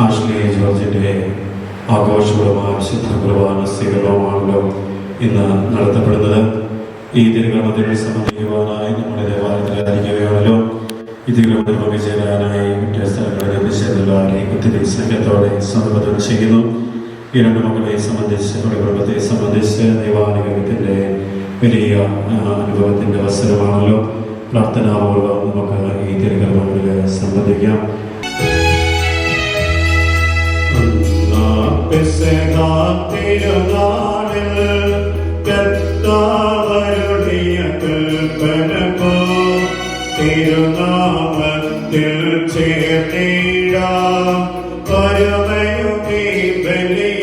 Ashley ജോർജിൻ്റെ ആഘോഷപൂർവമായ വിശുദ്ധ കുർബാന സ്വീകരണമാണല്ലോ ഇന്ന് നടത്തപ്പെടുന്നത്. ഈ തിരുക്രമത്തിൽ സംബന്ധിക്കുവാനായി നമ്മുടെ ദേവാലയത്തിലായിരിക്കുകയാണല്ലോ. ഈ തിരുക്രമത്തിൽ പങ്കുചേരാനായി മറ്റ് സ്ഥലങ്ങളിൽ എത്തിച്ചേർന്നവരെ ഒത്തിരി സ്നേഹത്തോടെ സ്വാഗതം ചെയ്യുന്നു. ഈ രണ്ട് മക്കളെ സംബന്ധിച്ച് നമ്മുടെ കുടുംബത്തെ സംബന്ധിച്ച് ദൈവാനുഗ്രഹത്തിൻ്റെ വലിയ അനുഭവത്തിൻ്റെ അവസരമാണല്ലോ. പ്രാർത്ഥനാപൂർവ്വം നമുക്ക് ഈ തിരുക്രമങ്ങളിൽ സംബന്ധിക്കാം. തിരുനാമത്തിൽ ചേർന്നിടാം, പരമയുമേ ബലിയർപ്പിക്കാം.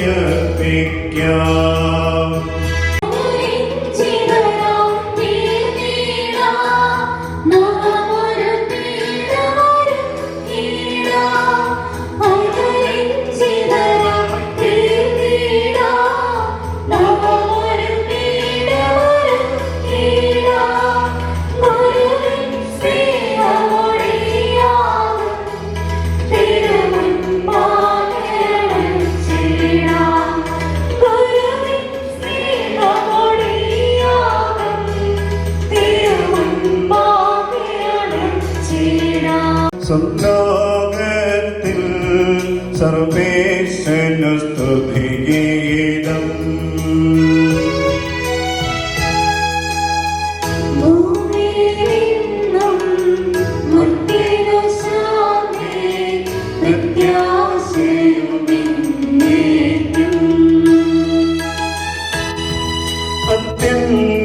സ്വർഗ്ഗത്തിൽ സർവേശ്വരനു സ്തുതിഗീതം.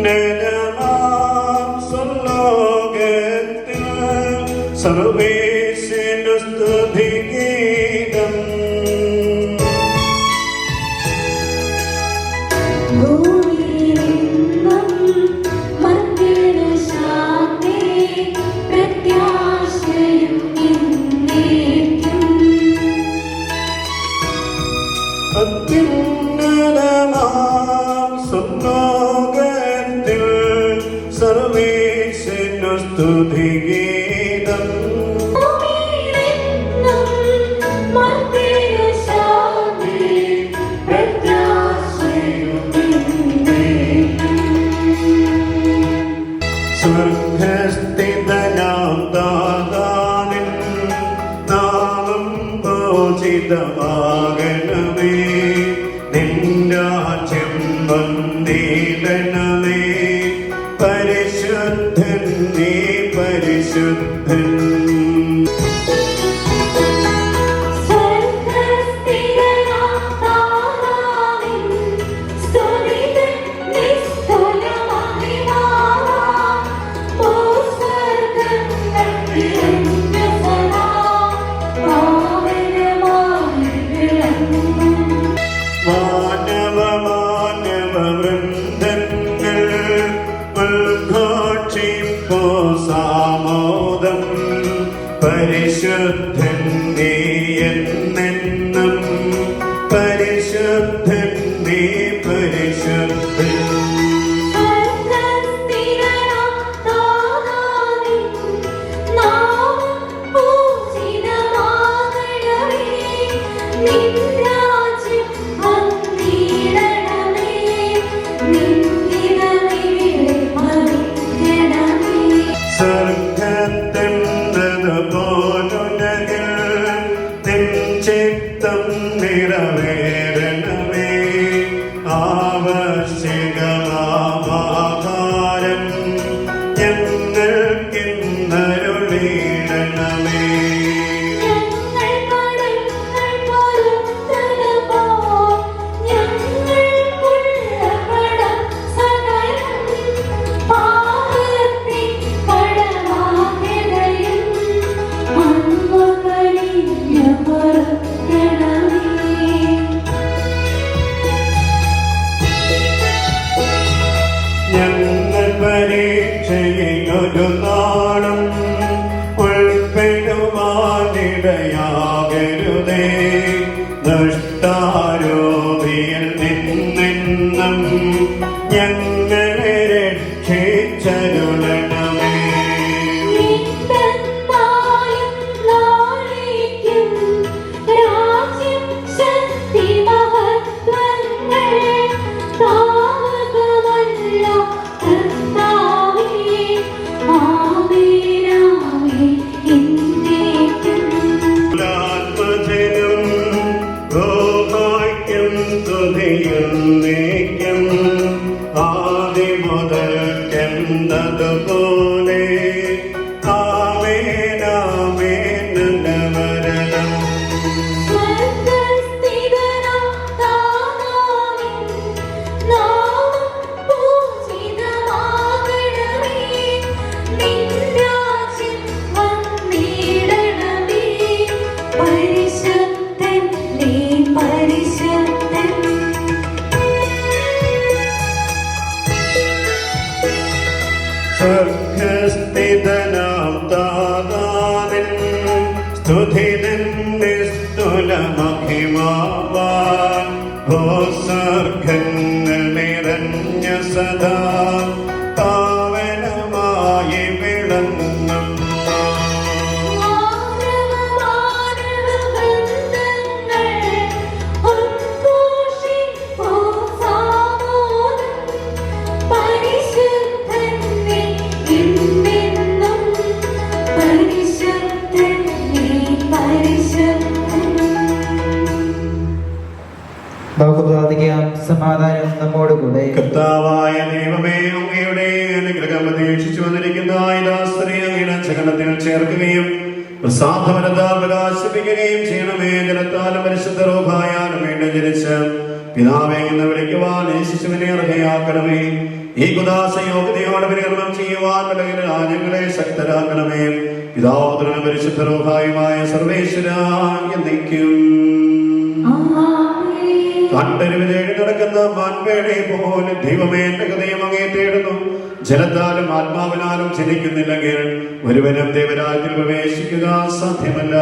അത്യുന്നതമാം സ്വർഗ്ഗത്തിൽ സർവേശ്വരനു സ്തുതിഗീതം. അത്യുന്നതമാം സ്വർഗ്ഗത്തിൽ സർവേശ്വരനു സ്തുതിഗീതം. സ്വർഗ്ഗസ്ഥിതനാം ദാതാവിൻ നാമം പൂജിതമാകണമേ. നിൻ രാജ്യം വന്നിടണമേ. പരിശുദ്ധൻ നീ പരിശുദ്ധൻ. മാനവവൃന്ദങ്ങൾ ഉദ്ഘോഷിപ്പോ സാമോദം. പരിശുദ്ധൻ നീ എന്നെന്നും. പരിശുദ്ധൻ നീ പരിശുദ്ധൻ. സ്വർഗ്ഗത്തിൻ്റെതുപോലുലകിൽ നിൻ ചിത്തം നിറവേറണമേ. ആവശ്യകമാഹാരം ഞങ്ങൾക്കിന്നരുളിടണമേ. ഞങ്ങൾ പരീക്ഷയിലൊരു നാളും ഉൾപ്പെടുവാനിടയാകരുതേ. ദുഷ്ടാരൂപിയിൽ നിന്നെന്നും ഞങ്ങളെ രക്ഷിച്ചരുളണമേ. ും സ്തുതിതന്റെ സ്തുലമഹിമാവാൻ ഭൂസ്വർഗ്ഗങ്ങൾ നിറഞ്ഞ സദാ പാവനമായി വിളങ്ങും നമുക്ക് പ്രാർത്ഥിക്കാം. സമാധാനം നമ്മോടുകൂടെ. കർത്താവായ ദൈവമേ, അങ്ങയുടെ അനുഗ്രഹം പ്രതീക്ഷിച്ചു വന്നിരിക്കുന്ന ദാസരെ അങ്ങയുടെ ചരണത്തിൽ ചേർക്കുകയും പ്രസാദവരതാൽ പ്രകാശിപ്പിക്കുകയും ചെയ്യണമേ. ജലത്താലും പരിശുദ്ധ റൂഹായാലും വേണ്ടി ജനിച്ച പിതാവേ എന്ന് വിളിക്കുവാൻ ഈ ശിശുവിനെ അർഹയാക്കണമേ. ഈ കുദാശ യോഗ്യതയോടെ പരികർമ്മം ചെയ്യുവാൻ ഞങ്ങളെ ശക്തരാക്കണമേ. പിതാവുദ്രനും പരിശുദ്ധ റൂഹായുമായ സർവേശ്വരായ എന്നേക്കും. കണ്ടരുവിതേടി നടക്കുന്ന മാൻപേടെ പോലെ ദൈവമേ, എന്റെ ഹൃദയം അങ്ങേ തേടുന്നു. ജലത്താലും ആത്മാവിനാലും ജനിക്കുന്നില്ലെങ്കിൽ ഒരുവനും ദൈവരാജ്യത്തിൽ പ്രവേശിക്കുക സാധ്യമല്ല.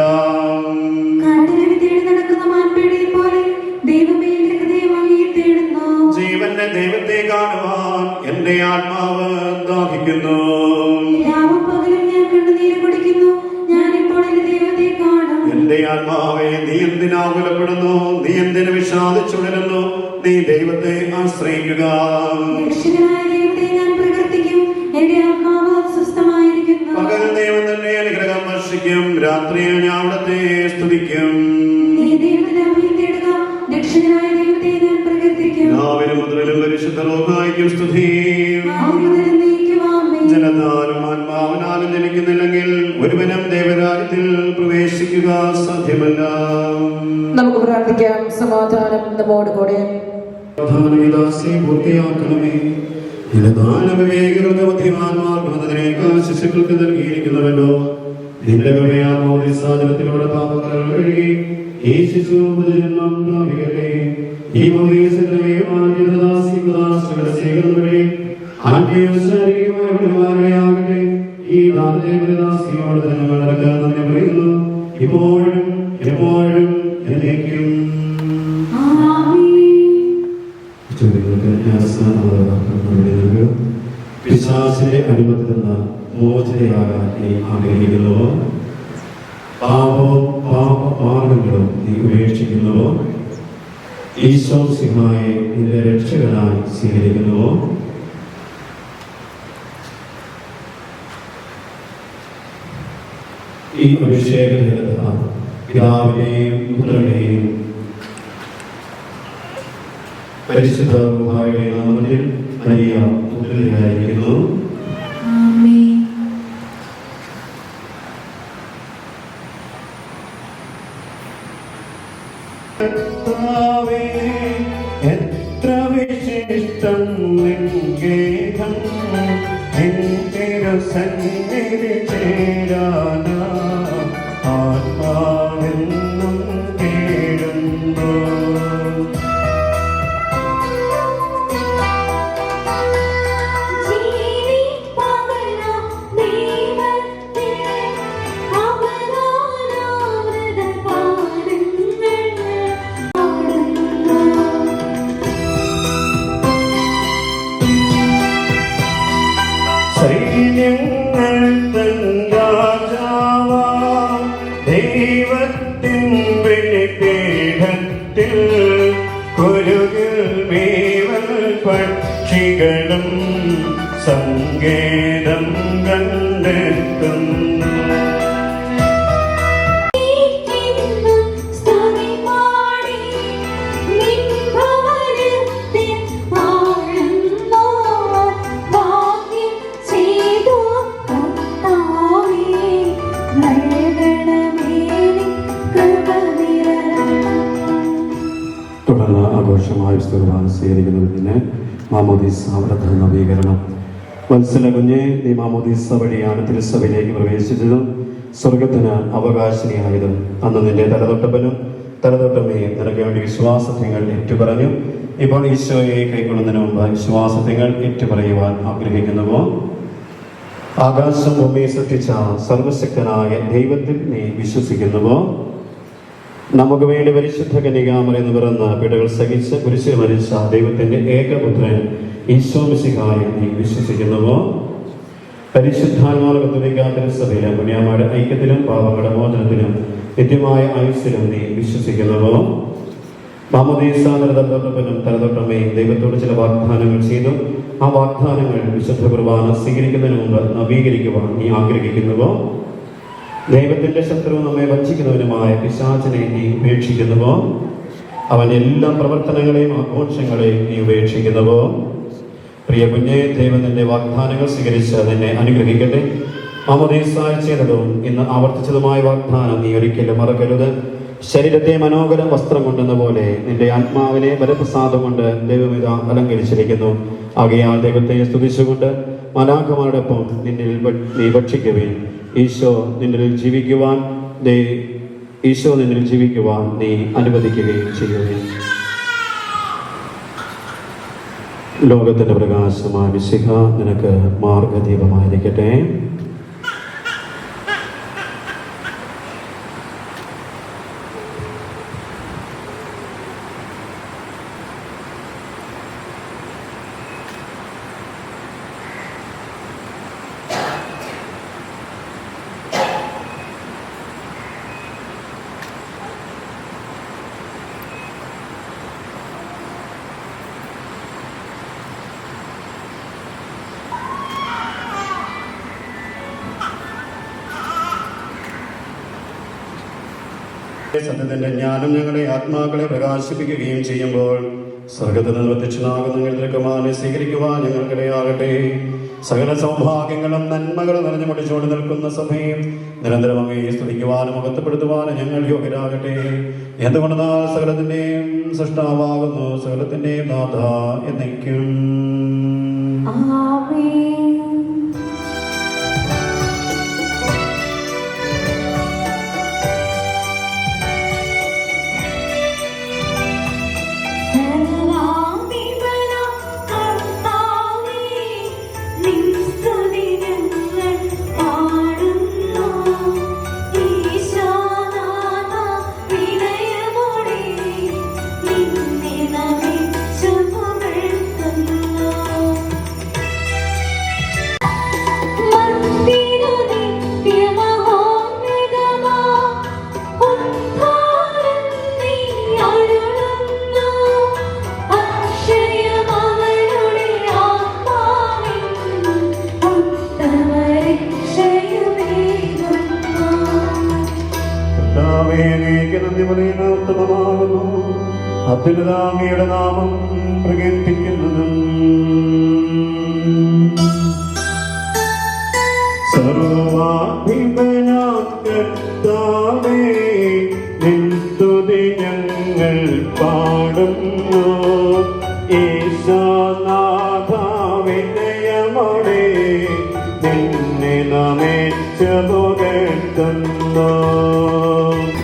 ജീവന്റെ ദൈവത്തെ കാണുവാൻ എന്റെ ആത്മാവ് ദാഹിക്കുന്നു. എന്റെ ആത്മാവെ, നീ എന്തിനാകുലപ്പെടുന്നു? നീ എന്തിനു വിഷാദിച്ചുടരുന്നു? നീ ദൈവത്തെ ആശ്രയിക്കുക. പകൽ ദൈവം തന്നെ അനുഗ്രഹം വർഷിക്കും, രാത്രിയിൽ ഞാൻ അവിടത്തെ സ്തുതിക്കും. രാവിലെ മുതലും പരിശുദ്ധ റൂഹായിക്കും സ്തുതി. ജലത്താലും ആത്മാവിനാലും ജനിക്കുന്നില്ലെങ്കിൽ ഒരുവനും ദൈവരാജ്യത്തിൽ പ്രവേശിക്കുക സാധ്യമല്ല. നമുക്ക് പ്രാർത്ഥിക്കാം. സമാധാനം നമ്മോടുകൂടെ. പൂർത്തിയാക്കണമേ. ശിശുക്കൾക്ക് നൽകിയിരിക്കുന്നുവല്ലോ. നിന്റെ കൃപയാമോദിസാചനത്തിലൂടെ പാപങ്ങൾ കഴുകി ഈ ശിശു പുതുജന്മം പ്രാപിക്കട്ടെ. ഈ ആത്മീയശാരീരികമാകട്ടെ. ഈ ദാനദേവദാസിയോട് തന്നെ നന്ദി പറയുന്നു, ഇപ്പോഴും എപ്പോഴും എന്നേക്കും. പിശാചിനെ അനുഭവത്തുന്ന മോചനയാകാൻ നീ ആഗ്രഹിക്കുന്നുവോ? പാപവും പാപമാർഗങ്ങളും നീ ഉപേക്ഷിക്കുന്നുവോ? ഈശോ സിംഹായെ നിന്റെ രക്ഷകനായി സ്വീകരിക്കുന്നുവോ? ഈ അഭിഷേക പിതാവിനെയും പുത്രനെയും പരിശുദ്ധ റൂഹായുടെ നാമത്തിൽ മരിയ പുത്രിയായിരിക്കുന്നു. എത്ര വിശിഷ്ടം നിൻഗേഹം, നിന്റെ സന്നിധി ചേരാനാ ആത്മാവെന്നും കേഴുന്നു. ദൈവത്തിൻ ബലിപീഠത്തിൽ കുരുകിൽ മേവൽ പക്ഷികളും സങ്കേതം കണ്ടെത്തുന്നു. തുടർന്ന് ആഘോഷമായ കുർബാന സ്വീകരിക്കുന്നതിന് മാമോദീസ വ്രത നവീകരണം. വത്സല കുഞ്ഞെ, നീ മാമോദീസ വഴിയാണ് തിരുസഭയിലേക്ക് പ്രവേശിച്ചതും സ്വർഗത്തിന് അവകാശിനിയായതും. അന്ന് നിന്റെ തലതൊട്ടപ്പനും തലതൊട്ടമ്മയും നിനക്ക് വേണ്ടി വിശ്വാസത്യങ്ങൾ ഏറ്റുപറഞ്ഞു. ഇപ്പോൾ ഈശോയെ കൈക്കൊള്ളുന്നതിന് മുമ്പ് വിശ്വാസത്യങ്ങൾ ഏറ്റുപറയുവാൻ ആഗ്രഹിക്കുന്നുവോ? ആകാശം ഭൂമിയെ സൃഷ്ടിച്ച സർവശക്തനായ ദൈവത്തിൽ നീ വിശ്വസിക്കുന്നുവോ? നമുക്ക് വേണ്ടി പരിശുദ്ധ കന്യകാമറിയെന്ന് പിറന്ന പീഡകൾ സഹിച്ച് കുരിശിൽ മരിച്ച ദൈവത്തിന്റെ ഏകപുത്രൻ ഈശോ മിശിഹായിൽ നീ വിശ്വസിക്കുന്നുവോ? പരിശുദ്ധാത്മാവ് കത്തോലിക്കാസഭയിലും പുണ്യമാരുടെ ഐക്യത്തിലും പാപങ്ങളുടെ മോചനത്തിലും നിത്യമായ ആയുസ്സിലും നീ വിശ്വസിക്കുന്നുവോ? മാമോദീസ തലതൊട്ടപ്പനും തലതൊട്ടമ്മയും ദൈവത്തോട് ചില വാഗ്ദാനങ്ങൾ ചെയ്തു. ആ വാഗ്ദാനങ്ങൾ വിശുദ്ധ കുർബാന സ്വീകരിക്കുന്നതിന് മുമ്പ് നവീകരിക്കുവാൻ നീ ആഗ്രഹിക്കുന്നുവോ? ദൈവത്തിന്റെ ശത്രു നമ്മെ വഞ്ചിക്കുന്നവനുമായ പിശാചിനെ നീ ഉപേക്ഷിക്കുന്നുവോ? അവന്റെ എല്ലാ പ്രവർത്തനങ്ങളെയും ആഘോഷങ്ങളെയും നീ ഉപേക്ഷിക്കുന്നുവോ? പ്രിയ കുഞ്ഞെ, ദൈവം നിന്റെ വാഗ്ദാനങ്ങൾ സ്വീകരിച്ച് നിന്നെ അനുഗ്രഹിക്കട്ടെ. മാമോദീസ ചെയ്തതും ഇന്ന് ആവർത്തിച്ചതുമായ വാഗ്ദാനം നീ ഒരിക്കലും മറക്കരുത്. ശരീരത്തെ മനോഹര വസ്ത്രം കൊണ്ടെന്ന പോലെ നിന്റെ ആത്മാവിനെ വരപ്രസാദം കൊണ്ട് ദൈവമിത അലങ്കരിച്ചിരിക്കുന്നു. ആകയാൽ ദൈവത്തെ സ്തുതിച്ചുകൊണ്ട് മാലാഖമാരോടൊപ്പം നീ ഭക്ഷിക്കുവേൻ. ഈശോ നിന്നിൽ ജീവിക്കുവാൻ നീ അനുവദിക്കുകയും ചെയ്യുവേൻ. ലോകത്തിന്റെ പ്രകാശമായ മിശിഹ നിനക്ക് മാർഗദീപമായിരിക്കട്ടെ. സത്യത്തിന്റെ ജ്ഞാനം ഞങ്ങളുടെ ആത്മാക്കളെ പ്രകാശിപ്പിക്കുകയും ചെയ്യുമ്പോൾ സ്വർഗത്തിൽ നിന്ന് പ്രത്യക്ഷനാകുന്ന തിരുക്കുമാരനെ സ്വീകരിക്കുവാൻ ഞങ്ങൾക്കിടയാകട്ടെ. സകല സൗഭാഗ്യങ്ങളും നന്മകളും നിറഞ്ഞു മുടിച്ചോട് നിൽക്കുന്ന സഭയും നിരന്തരം അങ്ങയെ സ്തുതിക്കുവാനും മഹത്വപ്പെടുത്തുവാനും ഞങ്ങൾ യോഗ്യരാകട്ടെ. എന്തുകൊണ്ടെന്നാൽ സകലത്തിന്റെയും സൃഷ്ടാവാകുന്നു, സകലത്തിന്റെയും നാഥ എന്നേക്കും. അത്യുന്നതങ്ങയുടെ നാമം പ്രകീർത്തിക്കുന്നതും സർവാധിപനാം കർത്താവേ നിൻ സ്തുതി ഞങ്ങൾ പാടുന്നു. ഈശോനാഥ വിനയമോടെ നിന്നെ നമിച്ചു പുകഴ്ത്തുന്നു.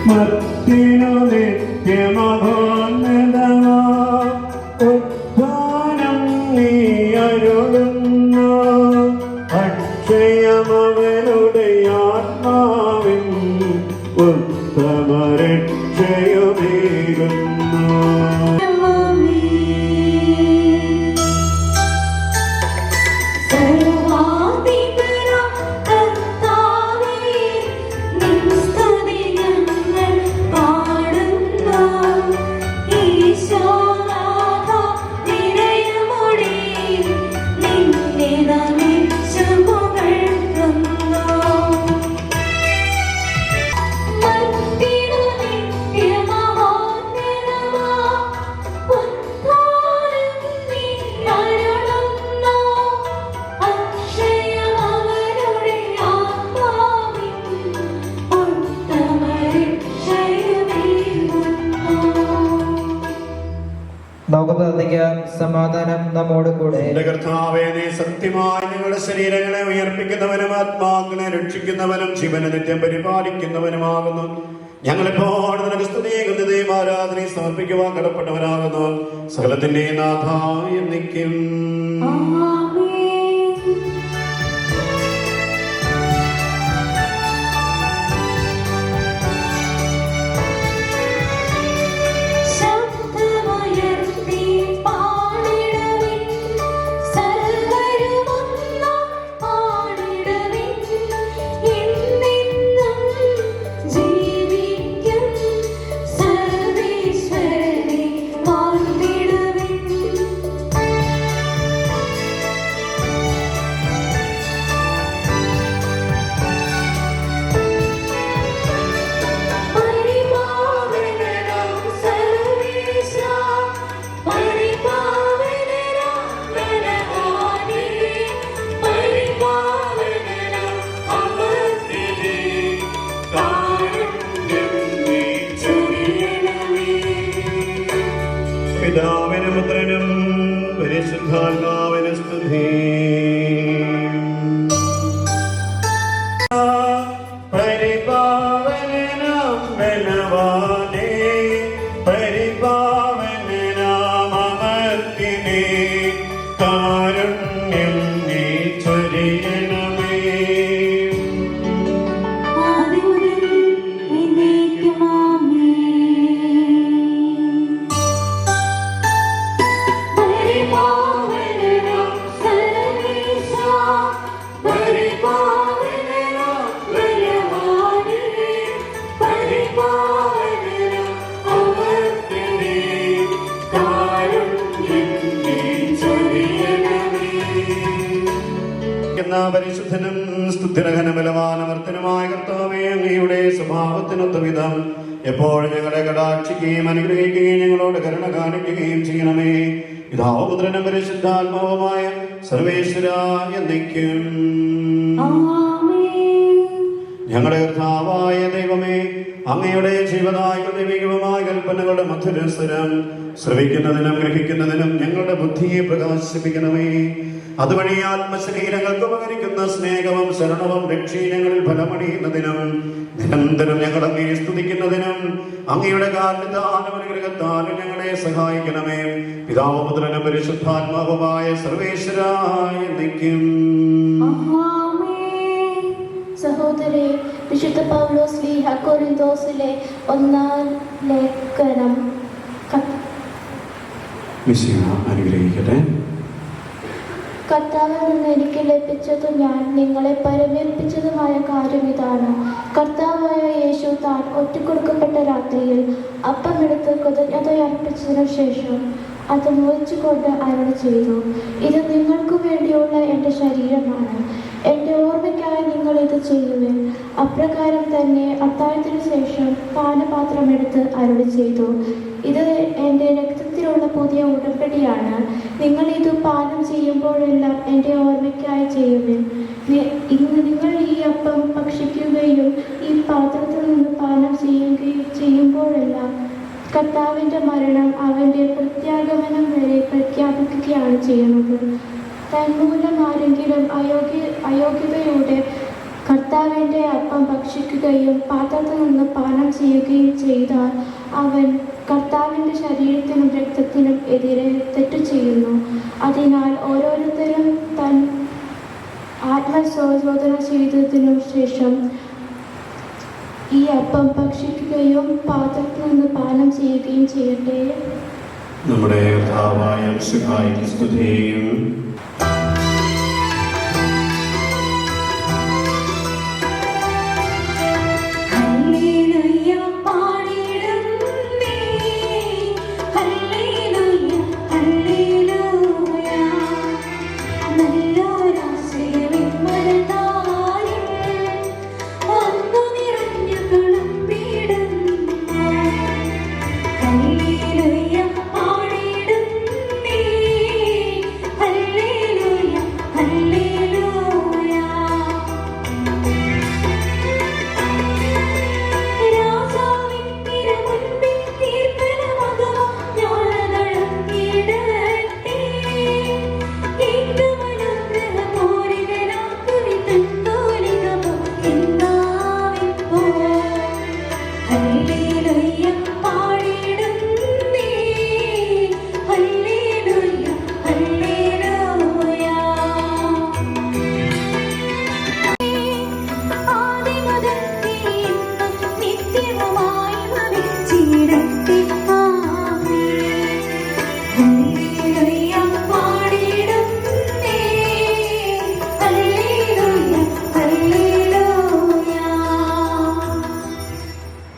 മർത്യനു നിത്യമഹോന്നതമാ ഉദ്ധാനം നീ അരുളുന്നു. അക്ഷയമവനുടെ ആത്മാവിൻ ഉത്തമരക്ഷയുമേകുന്നു. സമാധാനം നമ്മോട് കൂടെ. കർത്താവേ, നീ സത്യമായി ഞങ്ങളുടെ ശരീരങ്ങളെ ഉയർപ്പിക്കുന്നവനും ആത്മാക്കളെ രക്ഷിക്കുന്നവനും ജീവനെ നിത്യം പരിപാലിക്കുന്നവനുമാകുന്നു. ഞങ്ങളെപ്പോഴും നിനക്ക് സ്തുതിയും ആരാധനയും സമർപ്പിക്കുവാൻ കടപ്പെട്ടവരാകുന്നു. സകലത്തിന്റെ നാഥായ നിൽക്കും. പിതാവിനും പുത്രനും പരിശുദ്ധാത്മാവിനും സ്തുതി. പരിപാവനം ബലവാനേ, പരിപാവനം അമർത്തിനേ, കാരുണ്യം നീ ചൊരിയണമേ. പരിശുദ്ധനും സ്തുതിരഹനബലവാനവർത്തനുമായ കർത്താവേ, അങ്ങയുടെ സ്വഭാവത്തിനൊത്തവിധം എപ്പോഴും ഞങ്ങളെ കടാക്ഷിക്കുകയും അനുഗ്രഹിക്കുകയും ഞങ്ങളോട് കരുണ കാണിക്കുകയും ചെയ്യണമേ. പിതാവും പുത്രനും പരിശുദ്ധാത്മാവുമായ സർവേശ്വര എന്നേക്കും. ഞങ്ങളുടെ കർത്താവായ ദൈവമേ, അങ്ങയുടെ ജീവനായ ദൈവികമായ കൽപ്പനകളുടെ മധുരസ്വരം ശ്രവിക്കുന്നതിനും ഗ്രഹിക്കുന്നതിനും ഞങ്ങളുടെ ബുദ്ധിയെ പ്രകാശിപ്പിക്കണമേ. അതുവഴി ആത്മശരീരങ്ങൾക്ക് ഉപകരിക്കുന്ന സ്നേഹവും ശരണവും രക്ഷീനങ്ങളിൽ ഫലമണിയുന്നതിനും നിരന്തരം ഞങ്ങൾ അങ്ങയെ സ്തുതിക്കുന്നതിനും അങ്ങയുടെ കാരണത്താലും അനുഗ്രഹത്താലും ഞങ്ങളെ സഹായിക്കണമേ. പിതാവും പുത്രനും പരിശുദ്ധാത്മാവുമായ സർവേശ്വരായ എന്നേക്കും. സഹോദരേ, വിശുദ്ധ പൗലോസ് ശ്ലീഹ കൊരിന്തോസിലെ 1-ാം ലേഖനം അനുഗ്രഹിക്കട്ടെ. കർത്താവിൽ നിന്ന് എനിക്ക് ലഭിച്ചതും ഞാൻ നിങ്ങളെ പരമേൽപ്പിച്ചതുമായ കാര്യം ഇതാണ്: കർത്താവായ യേശു താൻ ഒറ്റിക്കൊടുക്കപ്പെട്ട രാത്രിയിൽ അപ്പമെടുത്ത് കൃതജ്ഞതയർപ്പിച്ചതിനു ശേഷം അത് മുറിച്ചുകൊണ്ട് അരുളി ചെയ്തു, ഇത് നിങ്ങൾക്ക് വേണ്ടിയുള്ള എൻ്റെ ശരീരമാണ്, എൻ്റെ ഓർമ്മയ്ക്കായി നിങ്ങൾ ഇത് ചെയ്യുവിൻ. അപ്രകാരം തന്നെ അത്താഴത്തിനു ശേഷം പാനപാത്രമെടുത്ത് അരുളി ചെയ്തു, ഇത് എൻ്റെ രക്തത്തിലുള്ള പുതിയ ഉടമ്പടിയാണ്. നിങ്ങൾ ഇത് പാനം ചെയ്യുമ്പോഴെല്ലാം എൻ്റെ ഓർമ്മയ്ക്കായി ചെയ്യുവിൻ. ഇന്ന് നിങ്ങൾ ഈ അപ്പം ഭക്ഷിക്കുകയും ഈ പാത്രത്തിൽ നിന്ന് പാനം ചെയ്യുമ്പോഴെല്ലാം കർത്താവിൻ്റെ മരണം അവൻ്റെ പ്രത്യാഗമനം വരെ പ്രഖ്യാപിക്കുകയാണ് ചെയ്യുന്നത്. തന്മൂലം ആരെങ്കിലും അയോഗ്യതയോടെ കർത്താവിൻ്റെ അപ്പം ഭക്ഷിക്കുകയും പാത്രത്തിൽ നിന്ന് പാനം ചെയ്യുകയും ചെയ്താൽ അവൻ കർത്താവിൻ്റെ ശരീരത്തിനും രക്തത്തിനും എതിരെ തെറ്റു ചെയ്യുന്നു. അതിനാൽ ഓരോരുത്തരും തൻ ആത്മശോധന ചെയ്തതിനു ശേഷം ഈ അപ്പം ഭക്ഷിക്കുകയും പാത്രത്തിൽ നിന്ന് പാനം ചെയ്യുകയും ചെയ്യട്ടെ. നമ്മുടെ കർത്താവായ മിശിഹായ്ക്ക് സ്തുതിയും.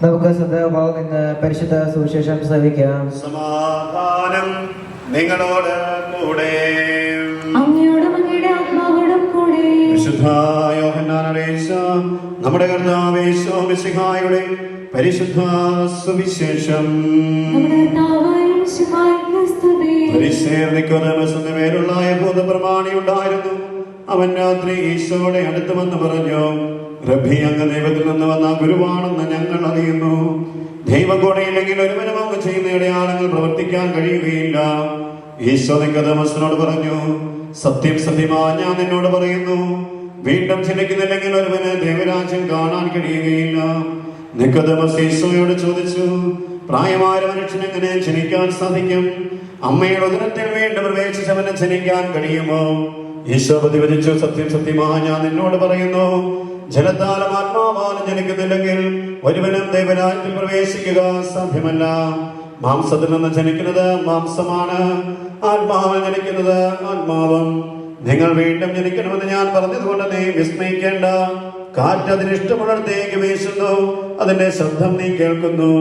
നമുക്ക് സദാഭാവം ഇന്ന് പരിശുദ്ധ സുവിശേഷം ശ്രവിക്കാം. സമാധാനം നിങ്ങളോട് കൂടെ. അങ്ങയോടും അങ്ങയുടെ ആത്മാവോടും കൂടെ. വിശുദ്ധ യോഹന്നാൻ അറിയിച്ച നമ്മുടെ കർത്താവ് യേശു മിശിഹായുടെ പരിശുദ്ധ സുവിശേഷം. ഫരിസേയർ നിക്കോദേമസ് എന്ന പേരുള്ള യഹൂദ പ്രമാണി ഉണ്ടായിരുന്നു. അവൻ രാത്രി ഈശോയുടെ അടുത്ത് വന്ന് പറഞ്ഞു, റബ്ബി, അങ്ങ് ദൈവത്തിൽ നിന്ന് വന്ന ഗുരുവാണെന്ന് ഞങ്ങൾ അറിയുന്നു. ദൈവം കൂടെയില്ലെങ്കിൽ ഒരുവനും അങ്ങ് ചെയ്യുന്ന ഇടയാളങ്ങൾ പ്രവർത്തിക്കാൻ കഴിയുകയില്ല. ഈശോ നിക്കോദേമോസിനോട് പറഞ്ഞു, സത്യം സത്യമായി ഞാൻ നിന്നോട് പറയുന്നു, വീണ്ടും ജനിക്കുന്നില്ലെങ്കിൽ ഒരുവന് ദൈവരാജ്യം കാണാൻ കഴിയുകയില്ല. നിക്കോദേമോസ് ഈശോയോട് ചോദിച്ചു, പ്രായമായ മനുഷ്യൻ എങ്ങനെ ജനിക്കാൻ സാധിക്കും? അമ്മയുടെ ഉദരത്തിൽ വീണ്ടും പ്രവേശിച്ചവന് ജനിക്കാൻ കഴിയുമോ? ഈശോ പ്രതിവചിച്ചു, സത്യം സത്യമായി ഞാൻ നിന്നോട് പറയുന്നു, ജലത്താലും ആത്മാവാലും ജനിക്കുന്നില്ലെങ്കിൽ ഒരുവനും ദൈവരാജ്യത്തിൽ പ്രവേശിക്കുക സാധ്യമല്ല. മാംസത്തിൽ നിന്ന് ജനിക്കുന്നത് മാംസമാണ്, ആത്മാവിൽ ജനിക്കുന്നത് ആത്മാവും. നിങ്ങൾ വീണ്ടും ജനിക്കണമെന്ന് ഞാൻ പറഞ്ഞതുകൊണ്ട് നീ വിസ്മയിക്കേണ്ട. കാറ്റ് അതിന് ഇഷ്ടമുള്ളിടത്തേക്ക് വീശുന്നു, അതിന്റെ ശബ്ദം നീ കേൾക്കുന്നു,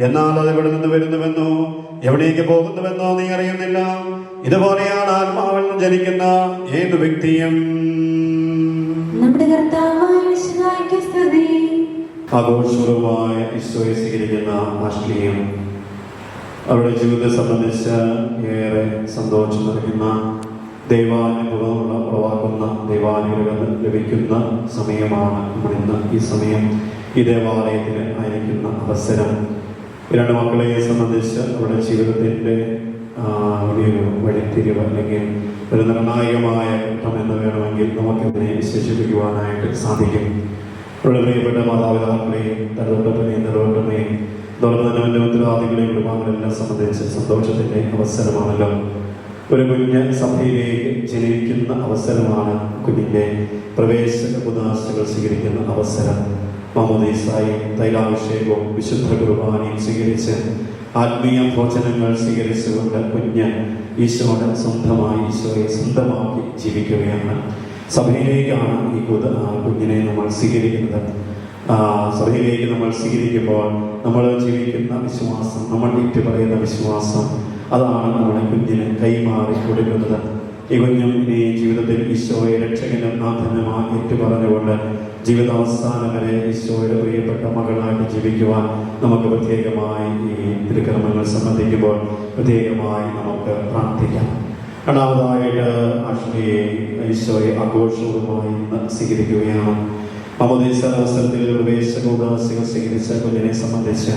എന്നാൽ അത് എവിടെ നിന്ന് വരുന്നുവെന്നോ എവിടേക്ക് പോകുന്നുവെന്നോ നീ അറിയുന്നില്ല. ഇതുപോലെയാണ് ആത്മാവിൽ നിന്ന് ജനിക്കുന്ന ഏത് വ്യക്തിയും. നമ്മുടെ കർത്താവായ മിശിഹായ്ക്ക് സ്തുതി. ആഘോഷപൂർവമായ ഈശോയെ സ്വീകരിക്കുന്ന ആശ്ലീയം അവരുടെ ജീവിതത്തെ സംബന്ധിച്ച് ഏറെ സന്തോഷം നൽകുന്ന, ദൈവാനുഭവം ഉളവാക്കുന്ന, ദൈവാനുഗ്രഹം ലഭിക്കുന്ന സമയമാണ് നമ്മളിന്ന്. ഈ സമയം ഈ ദേവാലയത്തിൽ ആയിരിക്കുന്ന അവസരം രണ്ട് മക്കളെ സംബന്ധിച്ച് അവരുടെ ജീവിതത്തിൻ്റെ വലിയൊരു വഴിത്തിരിവ് അല്ലെങ്കിൽ ഒരു നിർണായകമായ ഘട്ടം എന്ന് വേണമെങ്കിൽ നമുക്കിതിനെ വിശേഷിപ്പിക്കുവാനായിട്ട് സാധിക്കും. അവരുടെ പ്രിയപ്പെട്ട മാതാപിതാക്കളെയും തലതൊട്ടത്തിനെയും നിറവട്ടമേയും അതോടൊപ്പം തന്നെ എൻ്റെ ഉത്തരവാദികളെയും കുടുംബങ്ങളെല്ലാം സംബന്ധിച്ച് സന്തോഷത്തിൻ്റെ അവസരമാണല്ലോ. ഒരു കുഞ്ഞ് സഭയിലേക്ക് ജനിക്കുന്ന അവസരമാണ്, കുഞ്ഞിൻ്റെ പ്രവേശന കുദാശകൾ സ്വീകരിക്കുന്ന അവസരം. മാമോദീസായും തൈലാഭിഷേകവും വിശുദ്ധ കുർബാനയും സ്വീകരിച്ച് ആത്മീയ ഭോജനങ്ങൾ സ്വീകരിച്ചുകൊണ്ട് കുഞ്ഞ് ഈശോയുടെ സ്വന്തമായി, ഈശോയെ സ്വന്തമാക്കി ജീവിക്കുകയാണ്. സഭയിലേക്കാണ് ഈ കുഞ്ഞിനെ നമ്മൾ സ്വീകരിക്കുന്നത്. സഭയിലേക്ക് നമ്മൾ സ്വീകരിക്കുമ്പോൾ നമ്മൾ ജീവിക്കുന്ന വിശ്വാസം, നമ്മൾ ഏറ്റുപറയുന്ന വിശ്വാസം, അതാണ് നമ്മുടെ കുഞ്ഞിന് കൈമാറി കൊടുക്കുന്നത്. ഈ കുഞ്ഞും ഈ ജീവിതത്തിൽ ഈശോയെ രക്ഷകനും നാഥനുമായി ഏറ്റുപറഞ്ഞുകൊണ്ട് ജീവിതാവസാനം വരെ ഈശോയുടെ പ്രിയപ്പെട്ട മകളായിട്ട് ജീവിക്കുവാൻ നമുക്ക് പ്രത്യേകമായി ഈ തിരുക്കർമ്മങ്ങൾ സംബന്ധിക്കുമ്പോൾ പ്രത്യേകമായി നമുക്ക് പ്രാർത്ഥിക്കാം. രണ്ടാമതായിട്ട് ആശ്രയെ ഈശോയെ ആഘോഷപൂർവമായി സ്വീകരിക്കുകയാണ്. മാമോദീസ അവസരത്തിൽ പ്രവേശനോദാസികൾ സ്വീകരിച്ച കുഞ്ഞിനെ സംബന്ധിച്ച്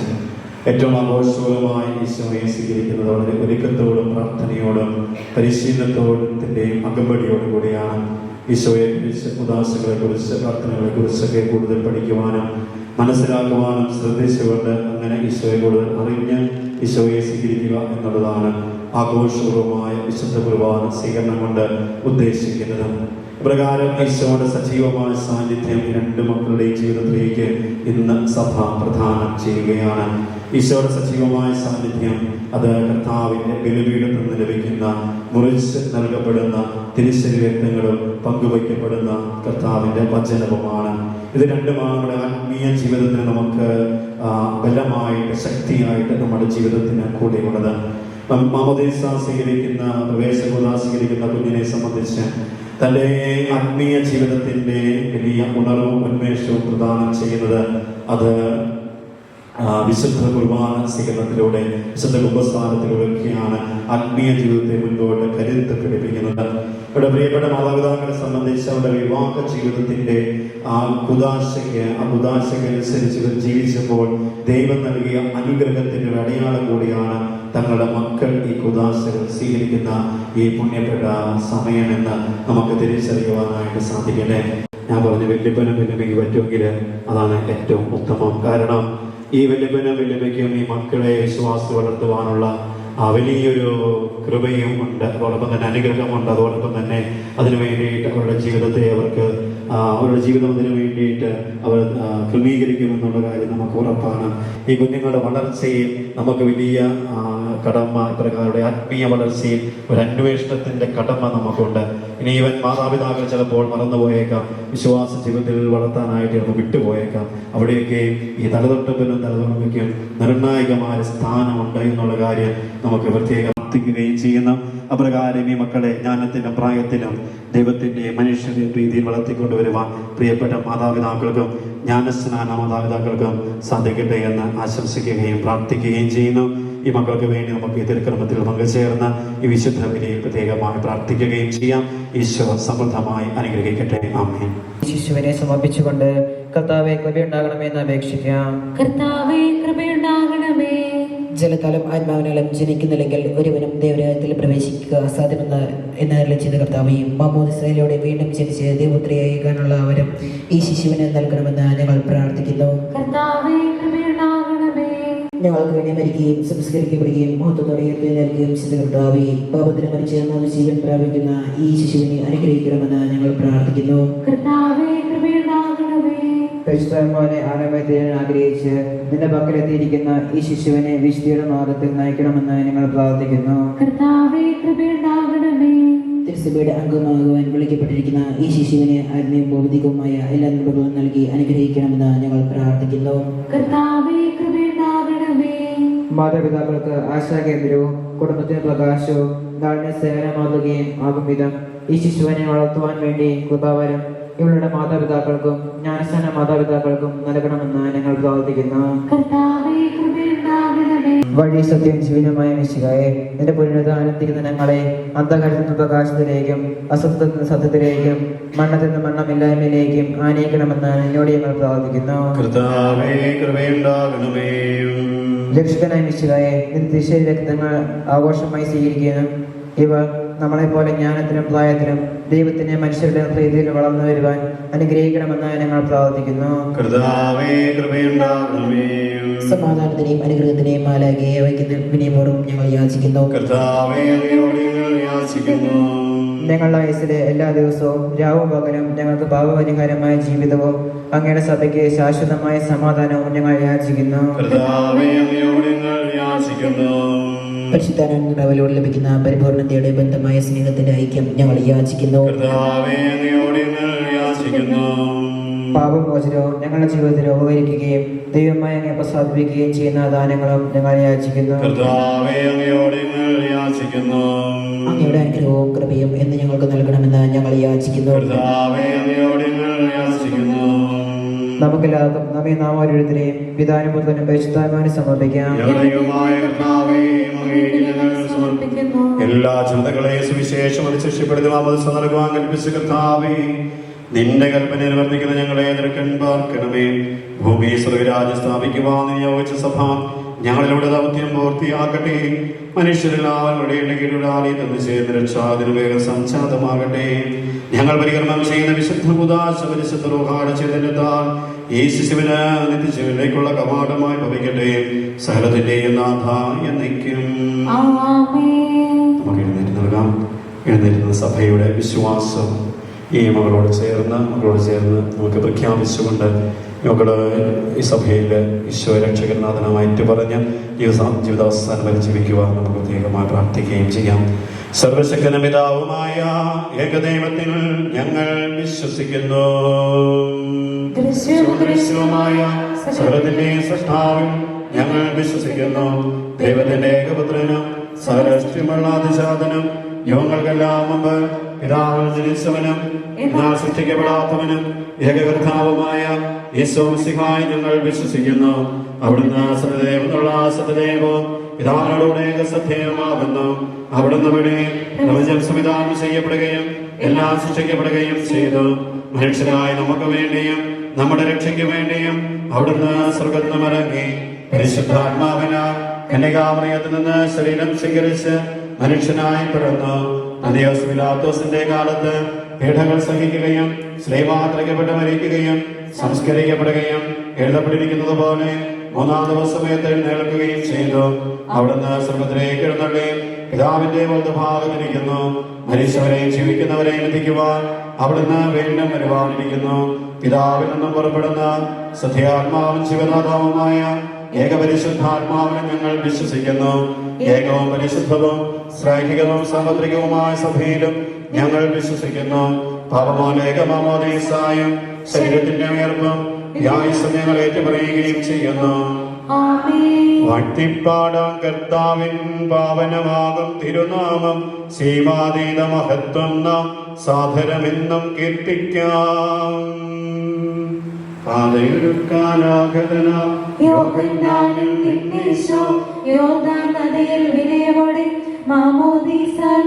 ഏറ്റവും ആഘോഷപൂർവമായി ഈശോയെ സ്വീകരിക്കുന്നത് വളരെ ഒരുക്കത്തോടും പ്രാർത്ഥനയോടും പരിശീലനത്തോടത്തിൻ്റെയും അകമ്പടിയോടും കൂടിയാണ്. ഈശോയെ കുറിച്ച്, ഉദാശകളെ കുറിച്ച്, പ്രാർത്ഥനകളെ കുറിച്ചൊക്കെ കൂടുതൽ പഠിക്കുവാനും മനസ്സിലാക്കുവാനും ശ്രദ്ധിച്ചുകൊണ്ട് അങ്ങനെ ഈശോയെ കൂടുതൽ അറിഞ്ഞ് ഈശോയെ സ്വീകരിക്കുക എന്നുള്ളതാണ് ആഘോഷപൂർവമായ വിശുദ്ധ കുർബാന സ്വീകരണം കൊണ്ട് ഉദ്ദേശിക്കുന്നത്. പ്രകാരം ഈശോയുടെ സജീവമായ സാന്നിധ്യം രണ്ട് മക്കളുടെയും ജീവിതത്തിലേക്ക് ഇന്ന് സഭ പ്രദാനം ചെയ്യുകയാണ്. ഈശോയുടെ സജീവമായ സാന്നിധ്യം അത് കർത്താവിൻ്റെ ബലിപീഠത്തിൽ നിന്ന് ലഭിക്കുന്ന, മുറിച്ച് നൽകപ്പെടുന്ന തിരുശരീരങ്ങളും പങ്കുവയ്ക്കപ്പെടുന്ന കർത്താവിൻ്റെ വചനവുമാണ്. ഇത് രണ്ടുമാണ് നമ്മുടെ ആത്മീയ ജീവിതത്തിന് നമുക്ക് ബലമായിട്ട്, ശക്തിയായിട്ട് നമ്മുടെ ജീവിതത്തിന് കൂടെയുള്ളത്. മാമോദീസ സ്വീകരിക്കുന്ന, പ്രവേശനോദാ സ്വീകരിക്കുന്ന കുഞ്ഞിനെ സംബന്ധിച്ച് തൻ്റെ ആത്മീയ ജീവിതത്തിൻ്റെ വലിയ ഉണർവും ഉന്മേഷവും പ്രദാനം ചെയ്യുന്നത് അത് വിശുദ്ധ കുർബാന സ്വീകരണത്തിലൂടെ, വിശുദ്ധ കുമ്പസാരത്തിലൂടെയൊക്കെയാണ് ആത്മീയ ജീവിതത്തെ മുൻപോട്ട് കരുത്ത് പിടിപ്പിക്കുന്നത്. ഇവിടെ പ്രിയപ്പെട്ട മാതാപിതാക്കളെ സംബന്ധിച്ച് അവരുടെ വിവാഹ ജീവിതത്തിന്റെ ആ കുദാശയ്ക്കനുസരിച്ച് ഇവർ ജീവിച്ചപ്പോൾ ദൈവം നൽകിയ അനുഗ്രഹത്തിന്റെ ഒരു അടയാളം കൂടിയാണ് തങ്ങളുടെ മക്കൾ ഈ കുദാശകൾ സ്വീകരിക്കുന്ന ഈ പുണ്യപ്പെട്ട സമയമെന്ന് നമുക്ക് തിരിച്ചറിയുവാനായിട്ട് സാധിക്കട്ടെ. ഞാൻ പറഞ്ഞു, വല്യപ്പനും വല്യമ്മയ്ക്ക് പറ്റുമെങ്കിൽ അതാണ് ഏറ്റവും ഉത്തമം. കാരണം ഈ വല്യപ്പനും വല്യമ്മയ്ക്കും ഈ മക്കളെ വിശ്വാസം വളർത്തുവാനുള്ള വലിയൊരു കൃപയും ഉണ്ട്, അതോടൊപ്പം തന്നെ അനുഗ്രഹമുണ്ട്. അതോടൊപ്പം തന്നെ അതിനു വേണ്ടിയിട്ട് അവരുടെ ജീവിതത്തെ അവരുടെ ജീവിതം അതിനു വേണ്ടിയിട്ട് അവർ ക്രമീകരിക്കുമെന്നുള്ള കാര്യം നമുക്ക് ഉറപ്പാണ്. ഈ കുഞ്ഞുങ്ങളുടെ വളർച്ചയിൽ നമുക്ക് വലിയ കടമ, ഇപ്രകാരുടെ ആത്മീയ വളർച്ചയിൽ ഒരു അന്വേഷണത്തിന്റെ കടമ നമുക്കുണ്ട്. ഇനി ഇവൻ മാതാപിതാക്കൾ ചിലപ്പോൾ മറന്നുപോയേക്കാം, വിശ്വാസ ജീവിതത്തിൽ വളർത്താനായിട്ട് ചിലപ്പോൾ വിട്ടുപോയേക്കാം. അവിടെയൊക്കെ ഈ തലതൊട്ടപ്പിനും തലതൊട്ടപ്പയ്ക്കും നിർണായകമായ സ്ഥാനമുണ്ട് എന്നുള്ള കാര്യം നമുക്ക് പ്രത്യേകം പ്രാർത്ഥിക്കുകയും ചെയ്യുന്നു. അപ്രകാരം ഈ മക്കളെ ജ്ഞാനത്തിനും പ്രായത്തിലും ദൈവത്തിന്റെ മനുഷ്യന്റെ പ്രീതിയിൽ വളർത്തിക്കൊണ്ടുവരുവാൻ പ്രിയപ്പെട്ട മാതാപിതാക്കൾക്കും ജ്ഞാനസ്നാന മാതാപിതാക്കൾക്കും സാധിക്കട്ടെ എന്ന് ആശംസിക്കുകയും പ്രാർത്ഥിക്കുകയും ചെയ്യുന്നു. ഈ മക്കൾക്ക് വേണ്ടി നമുക്ക് ഈ തിരുക്രമത്തിൽ പങ്കുചേർന്ന് ഈ വിശുദ്ധ ബലിയിൽ പ്രത്യേകമായി പ്രാർത്ഥിക്കുകയും ചെയ്യാം. ഈശോ സമൃദ്ധമായി അനുഗ്രഹിക്കട്ടെ. ആമേൻ. ശിശുവിനെ സമർപ്പിച്ചുകൊണ്ട് കർത്താവേ കൃപയുണ്ടാകണമെന്ന് അപേക്ഷിക്കാം. കർത്താവേ കൃപയുണ്ടാകണമേ. ജലത്താലും ആത്മാവിനാലും ജനിക്കുന്നില്ലെങ്കിൽ ഒരുവനും ദൈവരാജ്യത്തിൽ പ്രവേശിക്കുക അസാധ്യമെന്ന് എന്നറിയില്ല ചെയ്ത കർത്താവേ, മാമോദിസയിലൂടെ വീണ്ടും ജനിച്ച് ദൈവപുത്രിയാകാനുള്ള അവരും ഈ ശിശുവിനെ നൽകണമെന്ന് ഞങ്ങൾ പ്രാർത്ഥിക്കുന്നു. കർത്താവേ, കൃപയുണ്ടാകണമേ. ഞങ്ങൾക്ക് വേണ്ടി മരിക്കുകയും സംസ്കരിക്കപ്പെടുകയും മഹത്വത്തോടെ നൽകുകയും ചെയ്ത കർത്താവേ, പാപത്തിന് മരിച്ച് ജീവൻ പ്രാപിക്കുന്ന ഈ ശിശുവിനെ അനുഗ്രഹിക്കണമെന്ന് ഞങ്ങൾ പ്രാർത്ഥിക്കുന്നു. കർത്താവേ, കൃപയുണ്ടാകണമേ. പരിശുദ്ധനെ ആരംഭത്തിൽ ആഗ്രഹിച്ച് നിന്റെ പക്കലെത്തിയിരിക്കുന്ന ഈ ശിശുവിനെ വിശുദ്ധിയുടെ മാർഗത്തിൽ നയിക്കണമെന്ന് ഞങ്ങൾ പ്രാർത്ഥിക്കുന്നു. കർത്താവേ, കൃപയുണ്ടാകണമേ. തിരുസഭയുടെ അംഗമാകുവാൻ വിളിക്കപ്പെട്ടിരിക്കുന്ന ഈ ശിശുവിനെ ആത്മീയവും ഭൗതികവുമായ എല്ലാ നന്മകളും നൽകി അനുഗ്രഹിക്കണമെന്ന് ഞങ്ങൾ പ്രാർത്ഥിക്കുന്നു. കർത്താവേ, കൃപയുണ്ടാകണമേ. മാതാപിതാക്കൾക്ക് ആശാകേന്ദ്രവും കുടുംബത്തിന് പ്രകാശവും നാടിന് സേവന മാതൃകയും ആകും വിധം ഈ ശിശുവിനെ വളർത്തുവാൻ വേണ്ടി കൃപാവരം ഇവളുടെ മാതാപിതാക്കൾക്കും ജ്ഞാനസ്ഥാന മാതാപിതാക്കൾക്കും നൽകണമെന്ന് ഞങ്ങൾ പ്രാർത്ഥിക്കുന്നു. കർത്താവേ, കൃപയുണ്ടാകണമേ. വഴി സത്യം ജീവനുമായ മിശിഹായെ, നിന്റെ പുനരുദ്ധാനത്തിക്കുന്ന ഞങ്ങളെ അന്ധകാരത്തിൽ നിന്ന് പ്രകാശത്തിലേക്കും അസത്യത്തിൽ നിന്ന് സത്യത്തിലേക്കും മണ്ണത്തിൽ നിന്ന് മണ്ണമില്ലായ്മയിലേക്കും ആനയിക്കണമെന്ന് എന്നോട് ഞങ്ങൾ പ്രാർത്ഥിക്കുന്നു. കർത്താവേ, കൃപയുണ്ടാകണമേ. രക്ഷിതനായ മിശിഹായെ, നിന്റെ തിരുശരീര രക്തങ്ങൾ ആഘോഷമായി സ്വീകരിക്കുന്നു. ഇവ നമ്മളെപ്പോലെ ജ്ഞാനത്തിനും പ്രായത്തിലും ദൈവത്തിന്റെ മനുഷ്യരുടെ പ്രീതിയിൽ വളർന്നു വരുവാൻ അനുഗ്രഹിക്കണമെന്ന് ഞങ്ങൾ പ്രാർത്ഥിക്കുന്നു. കർത്താവേ, കൃപയുണ്ടാകണമേ. സമാധാനത്തിനെയും അനുഗ്രഹത്തിനെയും മാലാഖയെ വയ്ക്കുന്ന വിനയപൂർവ്വം ഞങ്ങൾ യാചിക്കുന്നു. കർത്താവേ, അങ്ങയോട് ഞങ്ങൾ യാചിക്കുന്നു. ഞങ്ങളുടെ വയസ്സിലെ എല്ലാ ദിവസവും രാവും പകലും ഞങ്ങൾക്ക് പാപപരിഹാരമായ ജീവിതവും അങ്ങയുടെ സഭയ്ക്ക് ശാശ്വതമായ സമാധാനവും ഞങ്ങൾ യാചിക്കുന്നു. കർത്താവേ, അങ്ങയോട് ഞങ്ങൾ യാചിക്കുന്നു. പരിശുദ്ധാത്മാവിലൂടെ ലഭിക്കുന്ന പരിപൂർണതയുടെ ബന്ധമായ സ്നേഹത്തിന്റെ ഐക്യം ഞങ്ങൾ യാചിക്കുന്നു. കർത്താവേ, അങ്ങയോട് ഞങ്ങൾ യാചിക്കുന്നു. പാപമോചനവും ഞങ്ങളുടെ ജീവിതത്തിൽ ഉപകരിക്കുകയും ദൈവമായി അങ്ങയെ പ്രസാദിപ്പിക്കുകയും ചെയ്യുന്ന ദാനങ്ങളും ഞങ്ങൾ യാചിക്കുന്നു. കർത്താവേ, അങ്ങയോട് ഞങ്ങൾ യാചിക്കുന്നു. അങ്ങയുടെ അനുഗ്രഹവും കൃപയും എന്ന് ഞങ്ങൾക്ക് നൽകണമെന്ന് ഞങ്ങൾ യാചിക്കുന്നു. കർത്താവേ, അങ്ങയോട് ഞങ്ങൾ യാചിക്കുന്നു. നമുക്കെല്ലാവർക്കും നമ്മെ നാം ഓരോരുത്തരെയും പിതാവിനും പുത്രനും പരിശുദ്ധാത്മാവിനും സമർപ്പിക്കാം. എല്ലാ ജനതകളെ സുവിശേഷം ശിഷ്യപ്പെടുത്തുവാൻ നൽകുവാൻ കൽപ്പിച്ച കർത്താവേ, നിന്റെ കൽപ്പന നിവർത്തിക്കുന്ന ഞങ്ങളെ നിരക്കൻ പാർക്കണമേ. ഭൂമി സ്വർഗരാജ്യം സ്ഥാപിക്കുവാൻ നിയോഗിച്ച സഭ ഞങ്ങളിലൂടെ ദൗത്യം പൂർത്തിയാക്കട്ടെ. മനുഷ്യരെല്ലാവരുടെ കീഴിലാളിതെന്ന് ചെയ്യുന്ന രക്ഷാതിന് വേഗം സംജാതമാകട്ടെ. ഞങ്ങൾ പരികർമ്മം ചെയ്യുന്ന വിശുദ്ധ ഉദാശ പരിശുദ്ധ റൂഹായുടെ ചൈതന്യത്താൽ ഈ ശിശുവിന് നിത്യജീവനിലേക്കുള്ള കവാടമായി ഭവിക്കട്ടെ. സകലത്തിന്റെയും നാഥ എന്നേക്കും. നമുക്ക് എഴുന്നേറ്റ് നൽകാം. എഴുന്നേറ്റുന്ന സഭയുടെ വിശ്വാസം ഈ മകളോട് ചേർന്ന് നമുക്ക് പ്രഖ്യാപിച്ചുകൊണ്ട് മകള് ഈ സഭയിൽ ഈശോ രക്ഷകനാഥനമായിട്ട് പറഞ്ഞ് ജീവിതാവസാനം വരെ ജീവിക്കുവാൻ നമുക്ക് പ്രത്യേകമായി പ്രാർത്ഥിക്കുകയും ചെയ്യാം. സർവശക്തനും പിതാവുമായ ഏകദൈവത്തിൽ ഞങ്ങൾ വിശ്വസിക്കുന്നു. ദൃശ്യവുമായ സകലത്തിന്റെ സൃഷ്ടാവിൽ ഞങ്ങൾ വിശ്വസിക്കുന്നു. ദൈവത്തിന്റെ ഏകപുത്രനും സർവ്വശക്തിയുള്ള അതിജാതനും യുഗങ്ങൾക്കെല്ലാം മുമ്പ് പിതാവിൽ ജനിച്ചവനും എന്നാൽ സൃഷ്ടിക്കപ്പെടാത്തവനും ഏകകർത്താവുമായ യേശുമിശിഹായി ഞങ്ങൾ വിശ്വസിക്കുന്നു. അവിടുന്ന് സത്യദേവനുള്ള സത്യദേവവും പിതാവിനോടുകൂടെ ഏകസത്യമാകുന്നു. അവിടുന്ന് വഴി പ്രപഞ്ചം സംവിധാനം ചെയ്യപ്പെടുകയും എല്ലാം സൃഷ്ടിക്കപ്പെടുകയും ചെയ്തു. മനുഷ്യരായ നമുക്ക് വേണ്ടിയും നമ്മുടെ രക്ഷയ്ക്ക് വേണ്ടിയും അവിടുന്ന് സ്വർഗ്ഗത്തിൽ ഇറങ്ങി പരിശുദ്ധാത്മാവിനാൽ കന്യകാമറിയത്തിൽ നിന്ന് ശരീരം സ്വീകരിച്ച് മനുഷ്യനായി പിറന്നു. അന്ത്യോസിന്റെ കാലത്ത് പീഡകൾ സഹിക്കുകയും ശ്ലീവാത്രയ്ക്കപ്പെട്ട് മരിക്കുകയും സംസ്കരിക്കപ്പെടുകയും എഴുതപ്പെട്ടിരിക്കുന്നത് പോലെ മൂന്നാം ദിവസം എഴുന്നേൽക്കുകയും ചെയ്തു. അവിടുന്ന് സ്വർഗ്ഗത്തിലേക്ക് എഴുന്നള്ളി പിതാവിന്റെ വലതുഭാഗത്തിരിക്കുന്നു. മരിച്ചവരെയും ജീവിക്കുന്നവരെയും എത്തിക്കുവാൻ അവിടുന്ന് വീണ്ടും വരുവാനിരിക്കുന്നു. പിതാവിൽ നിന്നും പുറപ്പെടുന്ന സത്യാത്മാവും ശിവനാഥാവുമായ ഏകപരിശുദ്ധാത്മാവിനെ ഞങ്ങൾ വിശ്വസിക്കുന്നു. ഏകവും പരിശുദ്ധവും ശ്ലൈഹികവും സാർവത്രികവുമായ സഭയിലും ഞങ്ങൾ വിശ്വസിക്കുന്നു. പാപമോചനമാമോദീസായും ശരീരത്തിന്റെ ഉയർപ്പും യായുസ്സും ഞങ്ങൾ ഏറ്റുപറയുകയും ചെയ്യുന്നു. വാഴ്ത്തിപ്പാടാം കർത്താവിൻ പാവനമാകും തിരുനാമം. സീമാതീത മഹത്വം നാം സാധനമെന്നും കീർത്തിക്കാം.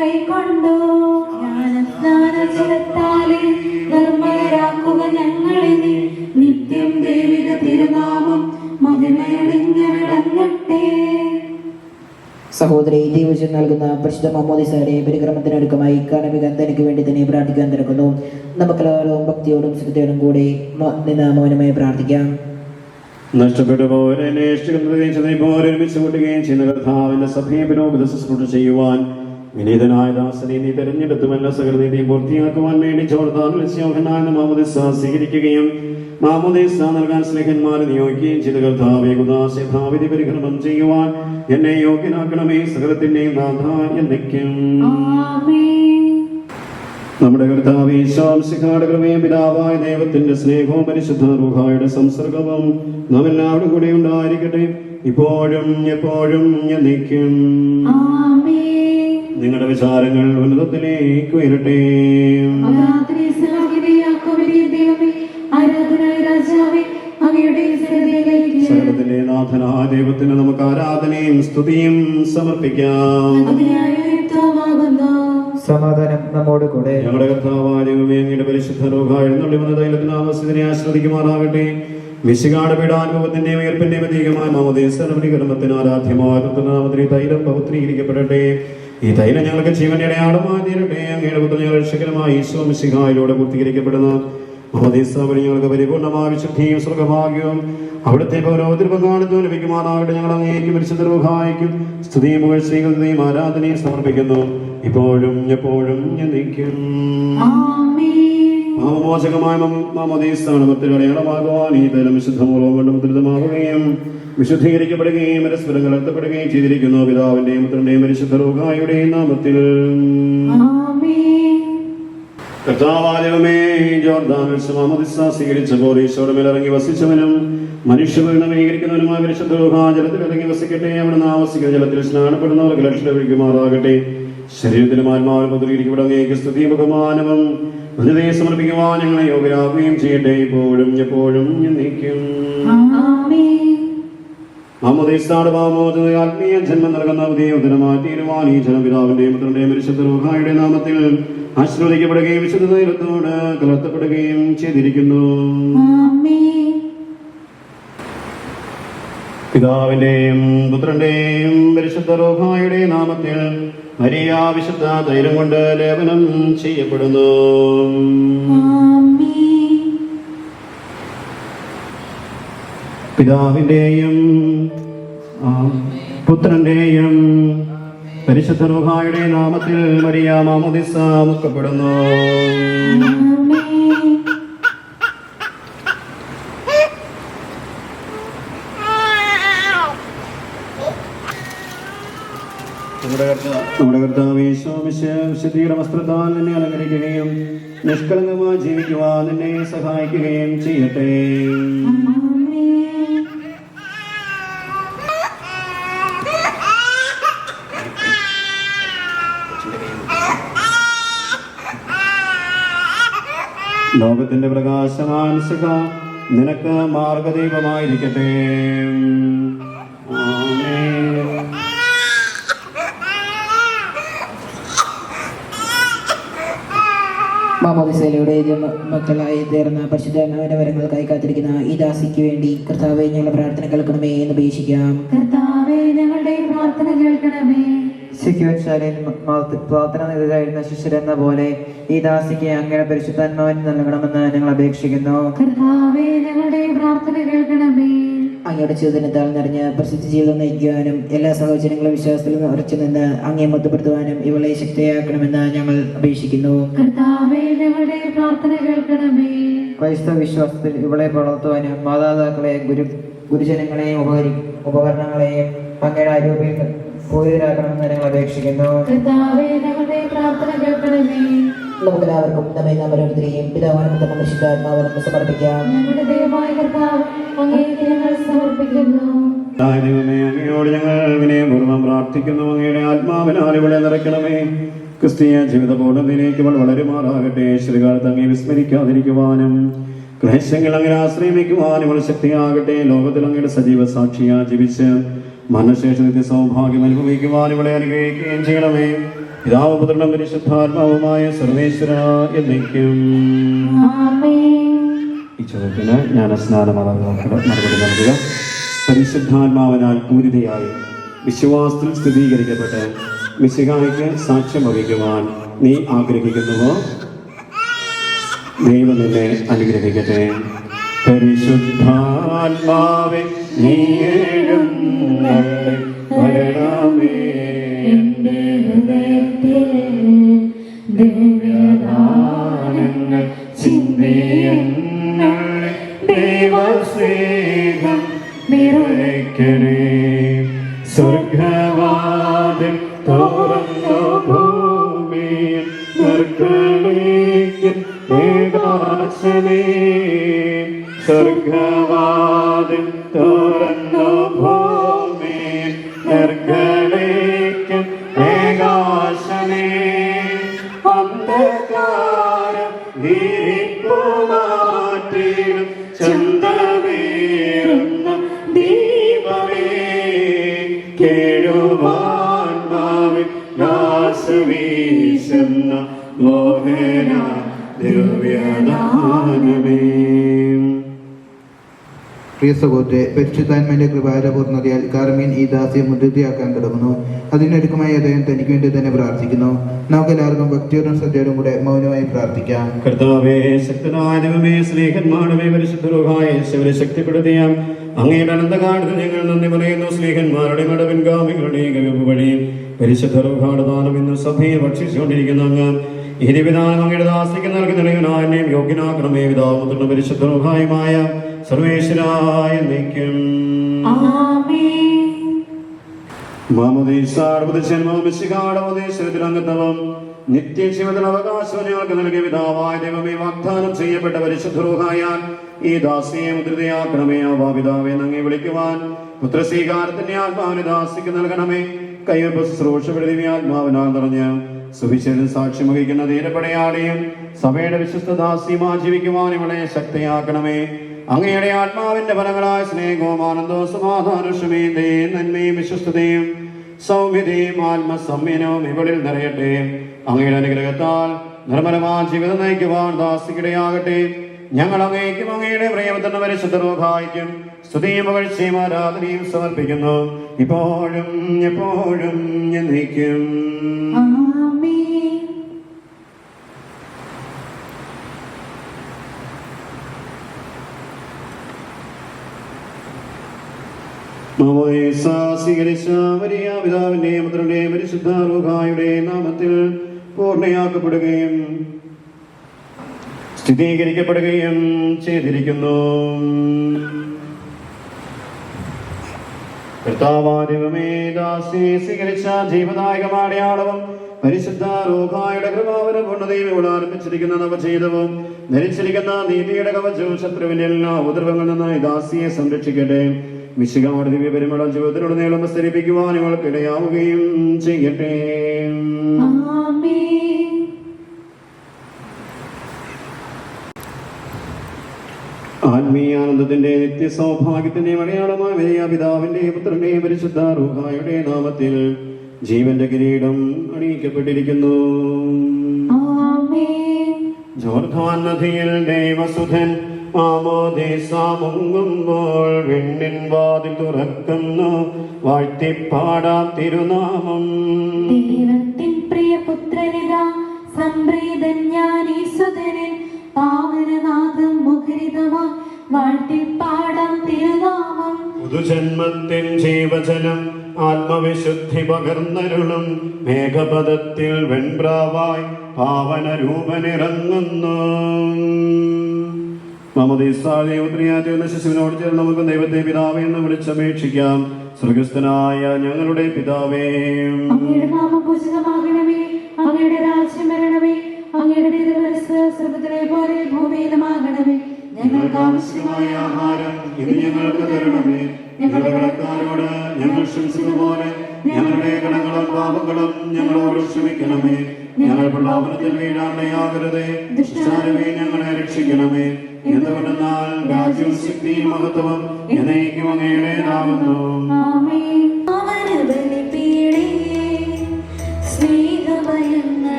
കൈക്കൊണ്ടു ജ്ഞാനസ്നാനജലത്താലെ നിർമ്മലരാക്കുക ഞങ്ങളെ നീ. നിത്യം ദൈവിക തിരുനാമം മഹിമയണിഞ്ഞ വിളങ്ങട്ടെ. സഹോദരി ദൈവജൻ നൽകുന്ന പരിശുദ്ധ മാമോദീസയുടെ പരിക്രമത്തിനടുക്കമായി കാർമികൻ തനിക്ക് വേണ്ടി തന്നെ പ്രാർത്ഥിക്കാൻ തിരക്കുന്നു. നമുക്കെല്ലാവരും ഭക്തിയോടും ശ്രദ്ധയോടും കൂടി നിന്ന് മൗനമായി പ്രാർത്ഥിക്കാം. നഷ്ടപ്പെട്ടു പോരെ ഒരുമിച്ച് കൂട്ടുകയും ചെയ്യുന്ന കർത്താവിന്റെ സഭയെ പുരോഗതി ശുശ്രൂഷ ചെയ്യുവാൻ വിനീതനായ ദാസനെ നീ തെരഞ്ഞെടുത്തുമല്ല സകൃതിയും പൂർത്തിയാക്കുവാൻ വേണ്ടി ചോർത്താൻ മാമോദീസ സ്വീകരിക്കുകയും മാമോദീസ നൽകാൻ സ്നേഹന്മാരെ നിയോഗിക്കുകയും ചെയ്ത കർത്താവേ ഭാവിധി പരിക്രമം ചെയ്യുവാൻ എന്നെ യോഗ്യനാക്കണമേ. സകലത്തിന്റെയും നാഥ എന്നേക്കും. നമ്മുടെ കർത്താവേ ഈശോമിശിഹായുടെ കൃപയും പിതാവായ ദൈവത്തിന്റെ സ്നേഹവും പരിശുദ്ധ റൂഹായുടെ സംസർഗവും നാം എല്ലാവരും കൂടെ ഉണ്ടായിരിക്കട്ടെ, ഇപ്പോഴും എപ്പോഴും എന്നേക്കും. നിങ്ങളുടെ വിചാരങ്ങൾ ഉന്നതത്തിലേക്ക് ഉയരട്ടെ. സകലത്തിന്റെ നാഥനായ ദൈവത്തിന് നമുക്ക് ആരാധനയും സ്തുതിയും സമർപ്പിക്കാം. സമാധാനം നമ്മോട് കൂടെ. ഞങ്ങളുടെ കർത്താവായ ദൈവമേ, അങ്ങയുടെ പരിശുദ്ധ റൂഹാ എഴുന്നള്ളി വന്ന ദൈവത്തിന് ആവശ്യത്തിനെ ആശ്രദിക്കുമാറാകട്ടെ. മിശിഹായുടെ പീഡാനുഭവത്തിന്റെയും ഉയർപ്പിന്റെയും അധികമായ മാമോദീസകർമ്മത്തിന് ആരാധ്യമാകുന്ന തൈലം പവിത്രീകരിക്കപ്പെടട്ടെ. ഈ തൈലം ഞങ്ങൾക്ക് ജീവന്റെ അടയാളമായി തീരട്ടെ. അങ്ങയുടെ പുത്രൻ ഞങ്ങൾ രക്ഷകരമായ ഈശോ മിശിഹായിലൂടെ പൂർത്തീകരിക്കപ്പെടുന്ന മാമോദീസ വഴി ഞങ്ങൾക്ക് പരിപൂർണമായ വിശുദ്ധിയും സ്വർഗഭാഗ്യവും അവിടുത്തെ പൗരോഹിത്യ പങ്കാളിത്തവും ലഭിക്കുമാറാകട്ടെ. ഞങ്ങൾ അങ്ങേക്കും പരിശുദ്ധ റൂഹായ്ക്കും സ്തുതിയും പുകഴ്ചയും ആരാധനയും സമർപ്പിക്കുന്നു, ഇപ്പോഴും എപ്പോഴും എന്നേക്കും. പാപമോചകമായ മാമോദീസയുടെ മറ്റൊരു അടയാളമാകുവാൻ ഈ തൈലം വിശുദ്ധപൂർവ്വം കൊണ്ട് മുദ്രിതമാവുകയും വിശുദ്ധീകരിക്കപ്പെടുകയും പരസ്പരം കലർത്തപ്പെടുകയും ചെയ്തിരിക്കുന്നു. പിതാവിന്റെയും പുത്രന്റെയും പരിശുദ്ധ റൂഹായുടെയും നാമത്തിൽ. കർത്താവാദവമേ, ജോർദാനിൽ മാമോദീസ സ്വീകരിച്ചപ്പോൾ ഈശോയുടെ മേൽ ഇറങ്ങി വസിച്ചവനും മനുഷ്യരെ നവീകരിക്കുന്നവനുമായ പരിശുദ്ധ റൂഹാ ജലത്തിൽ ഇറങ്ങി വസിക്കട്ടെ. അവിടുന്ന് ആവസിക്കുന്ന ജലത്തിൽ സ്നാനപ്പെടുന്നവർക്ക് രക്ഷ ലഭിക്കുമാറാകട്ടെ. ശരീരത്തിലും ആത്മാവിലും മുദ്രീകരിക്കപ്പെടുന്ന സ്തുതി ബഹുമാനവും ഹൃദയം സമർപ്പിക്കുവാൻ ഞങ്ങളെ യോഗ്യരാകുകയും ചെയ്യട്ടെ, ഇപ്പോഴും എപ്പോഴും എന്നേക്കും. മാമോദീസയുടെ പാപമോചന ആത്മീയ ജന്മം നൽകുന്ന പുതിയ ഉദരമായി തീരുവാൻ ഈ ജനപിതാവിന്റെയും പുത്രന്റെയും പരിശുദ്ധ റൂഹായുടെ നാമത്തിൽ ആശീർവദിക്കപ്പെടുകയും വിശുദ്ധ തൈലത്തോട് കലർത്തപ്പെടുകയും ചെയ്തിരിക്കുന്നു. പിതാവിന്റെയും പുത്രന്റെയും പരിശുദ്ധ റൂഹായുടെ നാമത്തിൽ മരിയ വിശുദ്ധ തൈലം കൊണ്ട് ലേപനം ചെയ്യപ്പെടുന്നു. പിതാവിന്റെയും പുത്രന്റെയും പരിശുദ്ധ റൂഹായുടെ നാമത്തിൽ മരിയ മാമോദീസ മുക്കപ്പെടുന്നു. നമ്മുടെ കർത്താവേ വിശുദ്ധിയുടെ വസ്ത്രത്താൽ നിന്നെ അലങ്കരിക്കുകയും നിഷ്കളങ്കമായി ജീവിക്കുവാൻ നിന്നെ സഹായിക്കുകയും ചെയ്യട്ടെ. ലോകത്തിന്റെ പ്രകാശമാൻ സിഹ നിനക്ക് മാർഗദീപമായിരിക്കട്ടെ. മാമോദീസയിലൂടെ മക്കളായി തീർന്ന പരിശുദ്ധമായ വരങ്ങൾക്കായി കാത്തിരിക്കുന്ന ഈ ദാസിക്ക് വേണ്ടി കർത്താവെ ഞങ്ങളുടെ പ്രാർത്ഥന കേൾക്കണമേ എന്ന് അപേക്ഷിക്കാം. ഞങ്ങളുടെ പ്രാർത്ഥന കേൾക്കണമേ. ശിഖ്യോത്ശാലയിൽ പ്രാർത്ഥന നിരതരായിരുന്ന ശിഷ്യരെന്ന പോലെ ഈ ദാസിക്ക് അങ്ങയുടെ പരിശുദ്ധാത്മാവിന് നൽകണമെന്ന് ഞങ്ങൾ അപേക്ഷിക്കുന്നു. കർത്താവേ, ഞങ്ങളുടെ പ്രാർത്ഥന കേൾക്കണമേ. അങ്ങയുടെ ചൈതന്യത്താൽ നിറഞ്ഞ പ്രസിദ്ധ ജീവിതം നയിക്കുവാനും എല്ലാ സാഹചര്യങ്ങളും വിശ്വാസത്തിൽ ഉറച്ചു നിന്ന് അങ്ങേ മൊത്തപ്പെടുത്തുവാനും ഇവളെ ശക്തിയാക്കണമെന്ന് ഞങ്ങൾ അപേക്ഷിക്കുന്നു. കർത്താവേ, ഞങ്ങളുടെ പ്രാർത്ഥന കേൾക്കണമേ. ക്രൈസ്തവ വിശ്വാസത്തിൽ ഇവളെ വളർത്തുവാനും മാതാപിതാക്കളെ ഗുരുജനങ്ങളെയും ഉപകരണങ്ങളെയും അങ്ങയുടെ ആരോഗ്യം പൂരിതരാക്കണമെന്ന് ഞങ്ങൾ അപേക്ഷിക്കുന്നു. കർത്താവേ, ഞങ്ങളുടെ പ്രാർത്ഥന കേൾക്കണമേ. നമുക്കെല്ലാവർക്കും നമ്മെ നാം ഓരോരുത്തരെയും പിതാവാനും പുത്രനും പരിശുദ്ധാത്മാവിനും സമർപ്പിക്കാം. ഞങ്ങളുടെ ദൈവമായ കർത്താവ് അങ്ങേക്ക് ഞങ്ങൾ സമർപ്പിക്കുന്നു. ദൈവമേ, അങ്ങയോട് ഞങ്ങൾ വിനയപൂർവ്വം പ്രാർത്ഥിക്കുന്നു. അങ്ങയുടെ ആത്മാവിനാൽ ഇവിടെ നിറയ്ക്കണമേ. ക്രിസ്തീയ ജീവിത പൂർണ്ണതയിലേക്ക് വളരുമാറാകട്ടെ. ശ്രീകാലത്ത് അങ്ങേ വിസ്മരിക്കാതിരിക്കുവാനും ക്ലേശങ്ങൾ അങ്ങനെ ആശ്രയിക്കുവാനും ഇവൾ ശക്തിയാകട്ടെ. ലോകത്തിൽ അങ്ങയുടെ സജീവ സാക്ഷിയാ ജീവിച്ച് മനഃശേഷത്തിന്റെ സൗഭാഗ്യം അനുഭവിക്കുവാൻ ഇവളെ അനുഗ്രഹിക്കുകയും ചെയ്യണമേ. പിതാവ് പുത്രനും പരിശുദ്ധാത്മാവുമായ സർവേശ്വര എന്നേക്കും. ഈ ചോദ്യത്തിന് ജ്ഞാനസ്നാന മറുപടി നൽകുക. പരിശുദ്ധാത്മാവിനാൽ പൂരിതയായി വിശ്വാസത്തിൽ സ്ഥിരീകരിക്കപ്പെട്ട് മിശിഹായ്ക്ക് സാക്ഷ്യം വഹിക്കുവാൻ നീ ആഗ്രഹിക്കുന്നുവോ? ദൈവം നിന്നെ അനുഗ്രഹിക്കട്ടെ. പരിശുദ്ധാത്മാവേ നീ വരണമേ എൻ്റെ ഹൃദയത്തിൽ, ദിവ്യദാനങ്ങൾ ചിന്തിയെന്നെ ദൈവസ്നേഹം നിറയ്ക്കണേ. സ്വർഗവാതിൽ തുറന്നു ഭൂമിയിൽ നിർക്കണേക്ക് ഏകാശമേ. സ്വർഗവാതിൽ തുറന്നു ഭൂമിയിൽ നിർക്കണേക്ക് ഏകാശമേ. അന്ധകാരം വിരിപ്പുമാറ്റിലും ചന്തമേറുന്ന ദീപമേ, കേഴുവാൻമാവിൽ രാസവീശുന്ന മോഹന ദിവ്യദാനമേ. പ്രിയ സഹോദരരെ, പരിശുദ്ധാത്മാവിന്റെ കൃപാരപൂർണ്ണതയാൽ കാർമീൻ ഈ ദാസിയെ മുദ്രതയാക്കാൻ തുടങ്ങുന്നു. അതിനൊരുക്കമായി അദ്ദേഹം തനിക്ക് വേണ്ടി തന്നെ പ്രാർത്ഥിക്കുന്നു. നമുക്ക് എല്ലാവർക്കും ഭക്തിയോടും ശ്രദ്ധയോടും കൂടെ മൗനമായി പ്രാർത്ഥിക്കാം. കർത്താവേ, ശക്തനായ ദൈവമേ, സ്നേഹന്മാരുടെ പരിശുദ്ധരോഗായ യേശുവിനെ ശക്തിപ്പെടുത്തിയ അങ്ങയുടെ അനന്തകാലത്ത് ഞങ്ങൾ നന്ദി പറയുന്നു. സ്നേഹന്മാരുടെ മടപിൻഗാമികളുടെ കഴിവ് വഴി പരിശുദ്ധ രോഗാടദാനം ഇന്ന് സഭയെ ഭക്ഷിച്ചുകൊണ്ടിരിക്കുന്ന അങ്ങ് ഈ വിധാനം അങ്ങയുടെ ദാസിക്ക് നൽകുന്നതിനായും യോഗ്യനാക്കണമേ. പിതാവുന്ന പരിശുദ്ധ രോഗായുമായ സർവേശ്വരായ നയിക്കും. നിത്യജീവന അവകാശം ഞങ്ങൾക്ക് നൽകിയ പിതാവായ ദൈവമേ, വാഗ്ദാനം ചെയ്യപ്പെട്ട പരിശുദ്ധ റൂഹായാൽ ഈ ദാസിയെ മുദ്രിതയാക്കണമേ. പിതാവെ അങ്ങേ വിളിക്കുവാൻ പുത്രസ്വീകാരത്തിന്റെ ആത്മാവിനെ ദാസിക്ക് നൽകണമേ. കയ്യൊപ്പ് ശുശ്രൂഷ ആത്മാവിനാൽ നിറഞ്ഞ് സുവിശേഷം സാക്ഷ്യം വഹിക്കുന്ന ധീരപടയാളിയും സഭയുടെ വിശ്വസ്ത ദാസിയും ആജീവിക്കുവാൻ ഇവളെ ശക്തിയാക്കണമേ. അങ്ങയുടെ ആത്മാവിന്റെ ഫലങ്ങളായ സ്നേഹവും ആനന്ദവും സമാധാനവും ക്ഷമയും നന്മയും വിശ്വസ്തതയും സൗമ്യതയും ആത്മസംയനവും ഇവളിൽ നിറയട്ടെ. അങ്ങയുടെ അനുഗ്രഹത്താൽ നിർമ്മലമായ ജീവിതം നയിക്കുവാൻ ദാസിക്കിടയാകട്ടെ. ഞങ്ങൾ അങ്ങേക്കും അങ്ങയുടെ പ്രിയപുത്രൻ പരിശുദ്ധ റൂഹായ്ക്കും സ്തുതിയും പുകഴ്ചയും ആരാധനയും സമർപ്പിക്കുന്നു, ഇപ്പോഴും എപ്പോഴും എന്നേക്കും. സ്വീകരിച്ച പിതാവിന്റെയും പുത്രന്റെയും പരിശുദ്ധ റൂഹായുടെ നാമത്തിൽ പൂർണ്ണയാക്കപ്പെടുകയും സ്ഥിരീകരിക്കപ്പെടുകയും ചെയ്തിരിക്കുന്നു. കർത്താവാദിവമേ, ദാസിയെ സ്വീകരിച്ച ജീവദായകമാടയാളവും പരിശുദ്ധ റൂഹായുടെ കൃപാവന പൂർണ്ണതയും ഇവിടെ ആരംഭിച്ചിരിക്കുന്ന നവചേതവും ധരിച്ചിരിക്കുന്ന നീതിയുടെ കവചവും ശത്രുവിന്റെ എല്ലാ ഉപദ്രവങ്ങളിൽ നിന്ന് ദാസിയെ സംരക്ഷിക്കട്ടെ. മിശിഹായുടെ ദിവ്യ പെരുമഴ ജീവിതത്തിലൂടെ നീളം വിസ്തരിപ്പിക്കുവാൻ ഇവൾക്ക് ഇടയാവുകയും ചെയ്യട്ടെ. ആത്മീയാനന്ദത്തിന്റെ നിത്യ സൗഭാഗ്യത്തിന്റെ അടയാളമായ വലിയ പിതാവിന്റെയും പുത്രന്റെയും പരിശുദ്ധ റൂഹായുടെ നാമത്തിൽ ജീവന്റെ കിരീടം അണിയിക്കപ്പെട്ടിരിക്കുന്നു. ജോർദാൻ നദിയിൽ ദൈവസുധൻ മുങ്ങുമ്പോൾ വിണ്ണിൻ വാതിൽ തുറക്കുന്നു, വാഴ്ത്തിപ്പാടാം തിരുനാമം. ദൈവത്തിൻ പ്രിയപുത്രനിതാ സംപ്രീതൻ ഞാൻ ഈശ്വരൻ, പാവനനാഥം മുഖരിതമായി വാഴ്ത്തിപ്പാടാം തിരുനാമം. പുതുജന്മത്തിൻ ജീവജലം ആത്മവിശുദ്ധി പകർന്നരുളും മേഘപദത്തിൽ വെൺപ്രാവായി പാവന രൂപനിറങ്ങുന്നു. ശിശുവിനോട് ചേർന്ന് നമുക്ക് ദൈവത്തെ പിതാവേ എന്ന് വിളിച്ചപേക്ഷിക്കാം. സ്വർഗസ്ഥനായ ഞങ്ങളുടെ പിതാവേ, അങ്ങയുടെ നാമം പൂജിതമാകണമേ, അങ്ങയുടെ രാജ്യം വരണമേ, അങ്ങയുടെ തിരുമനസ്സ് സ്വർഗ്ഗത്തിലെ പോലെ ഭൂമിയിലുമാകണമേ. ഞങ്ങൾക്ക് ആവശ്യമായ ആഹാരം ഇത് ഞങ്ങൾക്ക് തരണമേ. ഞങ്ങളുടെ കടക്കാരോട് ഞങ്ങൾ ക്ഷമിച്ചതുപോലെ ഞങ്ങളുടെ കടങ്ങളും പാപങ്ങളും ഞങ്ങളോട് ക്ഷമിക്കണമേ. ഞങ്ങൾ പ്രലോഭനത്തിൽ വീഴാണ്ടയാകരുതേ, ദുഷ്ടാരമേ ഞങ്ങളെ രക്ഷിക്കണമേ. എന്തുകൊണ്ടെന്നാൽ രാജ്യവും ശക്തിയും മഹത്വവും എന്നേക്കും അങ്ങയുടേതാകുന്നു.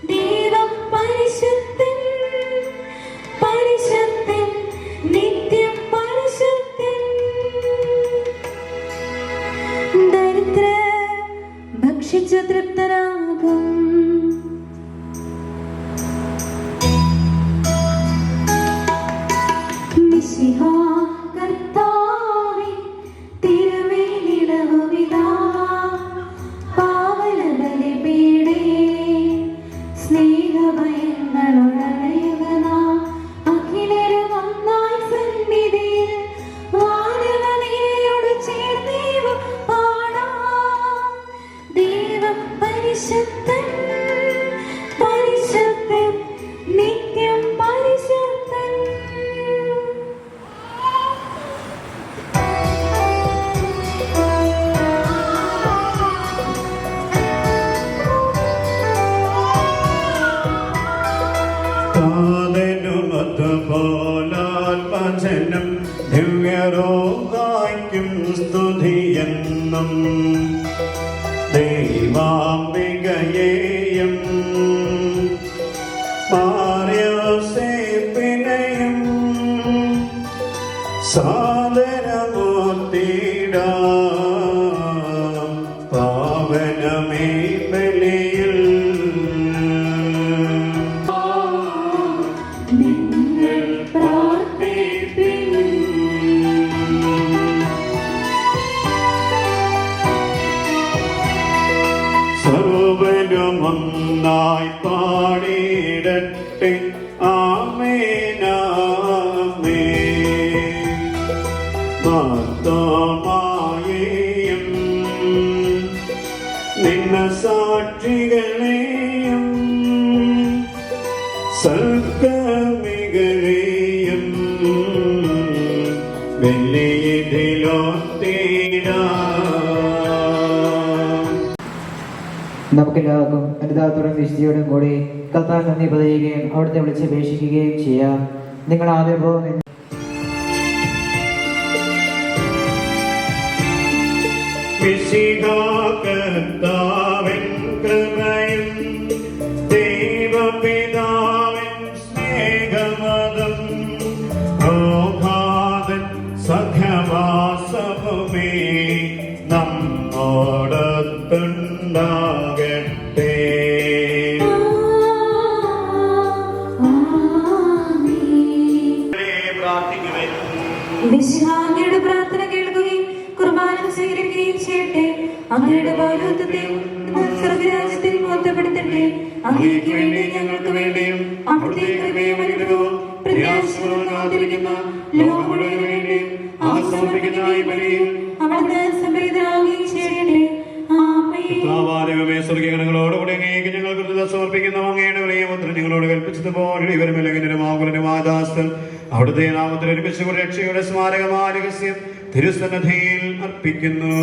ദൈവം സാദരമൂർത്തിടാം പാവനമേ ബലിയിൽ നിങ്ങൾ പ്രാർത്ഥിപ്പിൻ. സർവരും ഒന്നായി പാടിയിടട്ടെ ആമേനാമേ. മാർത്തോമായെയും നിന്ന സാക്ഷികളെയും സൽക്കർമ്മികളെയും നമുക്കെല്ലാവർക്കും അനുതാപത്തോടും വിശുദ്ധിയോടും കൂടി കർത്താവ് നന്ദി പറയുകയും അവിടുത്തെ വിളിച്ചപേക്ഷിക്കുകയും ചെയ്യാം. നിങ്ങൾ ആദ്യപൂർവ്വം കർത്താവിൻ കൃപയും ദൈവപിതാവിൻ സ്നേഹമതും ഓഘാതൻ സഖ്യവാസവുമേ നമ്മോടൊത്തുണ്ടാകട്ടെ. പ്രാർത്ഥിക്കുവാൻ വിശ്വാമിയുടെ പ്രാർത്ഥന കേൾക്കുകയും കുർബാന സ്വീകരിക്കുകയും ചെയ്യട്ടെ. അങ്ങയുടെ പൗരോഹിത്യത്തെ സ്വർഗ്ഗരാജ്യത്തിൽ ബോധ്യപ്പെടുത്തട്ടെ. അങ്ങേക്ക് വേണ്ടി ഞങ്ങൾക്ക് വേണ്ടിയും അവിടുത്തെ കൃപയും അനുഗ്രഹവും പ്രത്യാശകളും കാത്തിരിക്കുന്ന ലോകം മുഴുവന് വേണ്ടിയും ആ സമർപ്പിക്കുന്ന ഈ ബലിയിൽ അവിടുന്ന് സംപ്രീതനാവുകയും ചെയ്യട്ടെ. ആമേൻ. സ്വർഗീയഗണങ്ങളോടുകൂടി അങ്ങേക്ക് ഞങ്ങൾ കൃതജ്ഞത സമർപ്പിക്കുന്നു. അങ്ങയുടെ വലിയ പുത്രൻ ഞങ്ങളോട് കൽപ്പിച്ചതുപോലെ ഇവരുമെല്ലാം ആകുലനുമാദാസ്തൻ അവിടുത്തെ നാമത്തിൽ ഒരുമിച്ച് രക്ഷയുടെ സ്മാരകമായ രഹസ്യം തിരുസന്നിധിയിൽ അർപ്പിക്കുന്നു.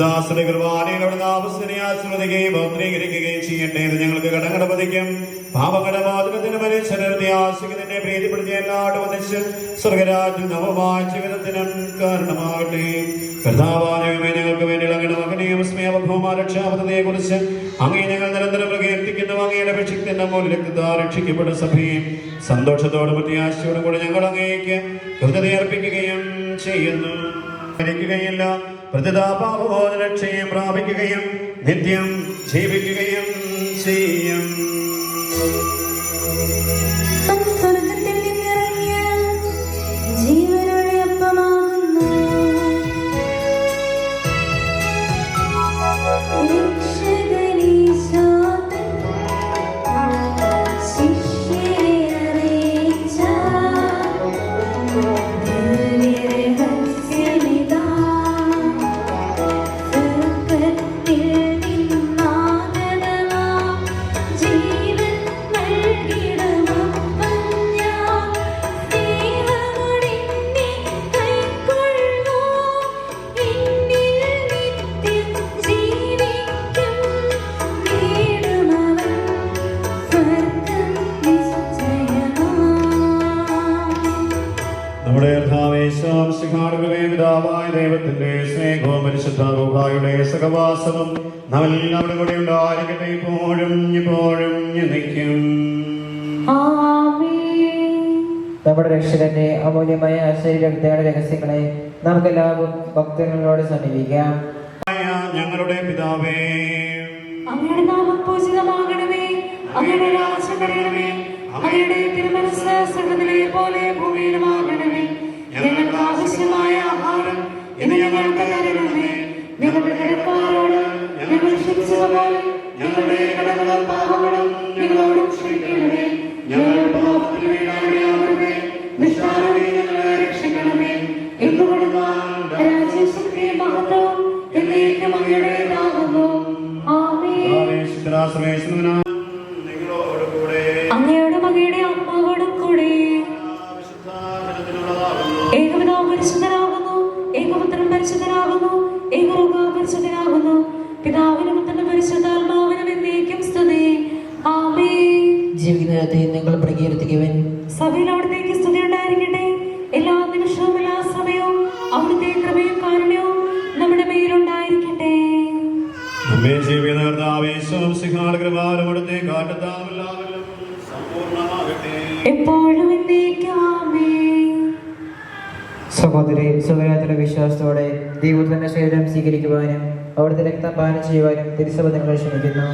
ദാസന്റെ കുർബാനയിൽ അവിടുന്ന് ആവശ്യത്തിനെ ആസ്വദിക്കുകയും ഭദ്രീകരിക്കുകയും ചെയ്യട്ടെ. ഇത് ഞങ്ങൾക്ക് കടങ്ങടപതിക്കും പാപങ്ങളുടെ മോചനത്തിന് മനുഷ്യരുടെ ആശിക്കുന്നതിനെ പ്രീതിപ്പെടുത്തി എല്ലാവരും ഒന്നിച്ച് സ്വർഗരാജ്യം നവമായ ജീവിതത്തിനും കാരണമാകട്ടെ. കർത്താവാനയുമേ ഞങ്ങൾക്ക് വേണ്ടി അങ്ങയുടെ മകനെയും സ്മേഹഭൂമാരക്ഷാപതയെ കുറിച്ച് അങ്ങേ ഞങ്ങൾ നിരന്തരം പ്രകീർത്തിക്കുന്നു. അങ്ങയുടെ അപേക്ഷിക്കുന്ന മൂല്യത്താൽ രക്ഷിക്കപ്പെട്ട സഭയും സന്തോഷത്തോടും പ്രത്യാശയോടും കൂടെ ഞങ്ങൾ അങ്ങേക്ക് കൃതജ്ഞതയർപ്പിക്കുകയും ചെയ്യുന്നു. മരിക്കുകയില്ല, പ്രതിതാപാപബോധ രക്ഷയും പ്രാപിക്കുകയും നിത്യം ജീവിക്കുകയും ചെയ്യും. സ്വർഗ്ഗത്തിൽ നിന്നിറങ്ങിയ ജീവനുള്ള അപ്പമാകുന്നു. രക്ഷകനീശോതൻ ശിഷ്യരെ അറിയിച്ച ദിവ്യരഹസ്യമിതാ. സ്വർഗ്ഗത്തിൽ നിന്നാഗതമാം ജീവൻ നൽകിടുമപ്പം ഞാൻ. സ്നേഹമോടെന്നെ കൈക്കൊള്ളൂ. എന്നിൽ നിത്യം ജീവിക്കും. നേടുമവൻ സ്വർഗ്ഗം നിശ്ചയമാം. നമ്മുടെ പിതാവായ ദൈവത്തിന്റെ സ്നേഹവും പരിശുദ്ധ റൂഹായുടെ സഹവാസവും നമ്മളെല്ലാവരും കൂടെ ഉണ്ടായിരിക്കട്ടെ, ഇപ്പോഴും ഇപ്പോഴും എന്നേക്കും. ആമേൻ. നമ്മുടെ രക്ഷകന്റെ അമൂല്യമായ ശരീരങ്ങളുടെ രഹസ്യങ്ങളെ നമുക്കെല്ലാവർക്കും ഭക്തങ്ങളോട് സമീപിക്കാം. ഞങ്ങളുടെ പിതാവേ, അങ്ങയുടെ നാമം പൂജിതമാകണമേ. അങ്ങയുടെ രാജ്യം വരണമേ. അങ്ങയുടെ തിരുമനസ്സ് സ്വർഗ്ഗത്തിലെ പോലെ ഭൂമിയിലുമാകണമേ. ഞങ്ങൾക്ക് ആവശ്യമായ ആഹാരം ഇന്ന് ഞങ്ങൾക്ക് തരണമേ. ഞങ്ങളുടെ കടക്കാരോട് ഞങ്ങൾ ക്ഷമിച്ചതുപോലെ ഞങ്ങളുടെ കടങ്ങളും പാപങ്ങളും ഞങ്ങളോട് ക്ഷമിക്കണമേ. ഞങ്ങളുടെ പാപത്തിന് വീഴാതെ പരിശുദ്ധരാശ്രമേശ്വരനാ നിങ്ങളോടുകൂടെ അങ്ങയുടെ മകയുടെ ആത്മാവോടും കൂടെ ഏകപിതാവ് പരിശുദ്ധനാകുന്നു, ഏകപുത്രൻ പരിശുദ്ധനാകുന്നു, ഏകരൂപ പരിശുദ്ധനാകുന്നു, പിതാവിനും പുത്രനും പരിശുദ്ധാത്മാവിനും എന്നേക്കും സ്തുതി. ആമേൻ. ജീവിതത്തെ നിങ്ങൾ പ്രകീർത്തിക്കുവൻ. സഭയിൽ അവിടുത്തേക്ക് സ്തുതി ഉണ്ടായിരിക്കട്ടെ. എല്ലാ നിമിഷവും എല്ലാ സമയവും അവിടുത്തെ കൃപയും കാരുണ്യവും നമ്മുടെ മേലുണ്ടായിരിക്കട്ടെ. നമ്മെ ജീവിക്കുന്ന കർത്താവേശവും സിംഹാളകൃപാലും അവിടുത്തെ കാട്ടത്താമെല്ലാവരും സമ്പൂർണ്ണമാകട്ടെ. എപ്പോഴും എന്നേക്കും ആമേൻ. സഹോദരി സുഖയാത്ര വിശ്വാസത്തോടെ ദൈവത്തിന്റെ ശരീരം സ്വീകരിക്കുവാനും അവിടുത്തെ രക്തം പാനം ചെയ്യുവാനും തിരുസഭ നിങ്ങളെ ക്ഷണിക്കുന്നു.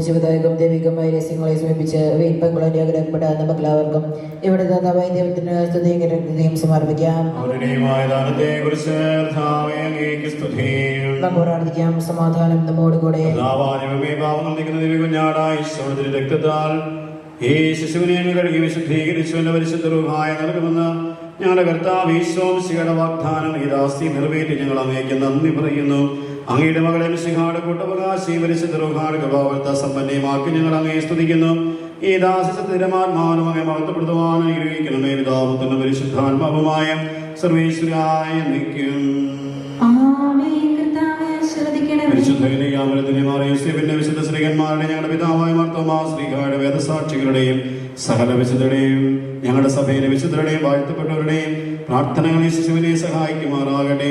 ജീവദായകം ദൈവികമായ രഹസ്യങ്ങളെ സമീപിച്ച് വീൽപ്പങ്ങളെ അനുഗ്രഹപ്പെട്ട നമുക്കെല്ലാവർക്കും ഇവിടെ ദാതാവായ ദൈവത്തിന് സ്തുതിയും സമർപ്പിക്കാം. നമുക്ക് പ്രാർത്ഥിക്കാം. സമാധാനം നമ്മോടുകൂടെ. രക്തത്താൽ ഈ ശിശുവിനെ കഴുകി വിശുദ്ധീകരിച്ചുവെന്ന് പരിശുദ്ധ റൂഹായ നൽകുമെന്ന് ഞങ്ങളുടെ കർത്താവ് ഈശോമിശിഹയുടെ വാഗ്ദാനം ഈ ദാസി നിറവേറ്റി ഞങ്ങൾ അങ്ങേക്ക് നന്ദി പറയുന്നു. അങ്ങയുടെ മകളെ മിശിഹായുടെ കൂട്ടവകാശി പരിശുദ്ധ റൂഹായുടെ കൃപാവത്ത സമ്പന്നമാക്കി ഞങ്ങൾ അങ്ങയെ സ്തുതിക്കുന്നു. ഈ ദാസത്തിരമാത്മാനും അങ്ങേ മഹത്വപ്പെടുത്തുവാൻ അനുഗ്രഹിക്കണമേ. പിതാവുന്ന പരിശുദ്ധാത്മാവുമായ സർവേശ്വരായ നിൽക്കും. വിശുദ്ധ ശ്രീകന്മാരുടെ ഞങ്ങളുടെ പിതാവായ മാർത്തോമാ ശ്രീകായുടെ വേദസാക്ഷികളുടെയും സകല വിശുദ്ധരുടെയും ഞങ്ങളുടെ സഭയിലെ വിശുദ്ധരുടെയും വാഴ്ത്തപ്പെട്ടവരുടെയും പ്രാർത്ഥനകൾ ഈ ശിശുവിനെ സഹായിക്കുമാറാകട്ടെ.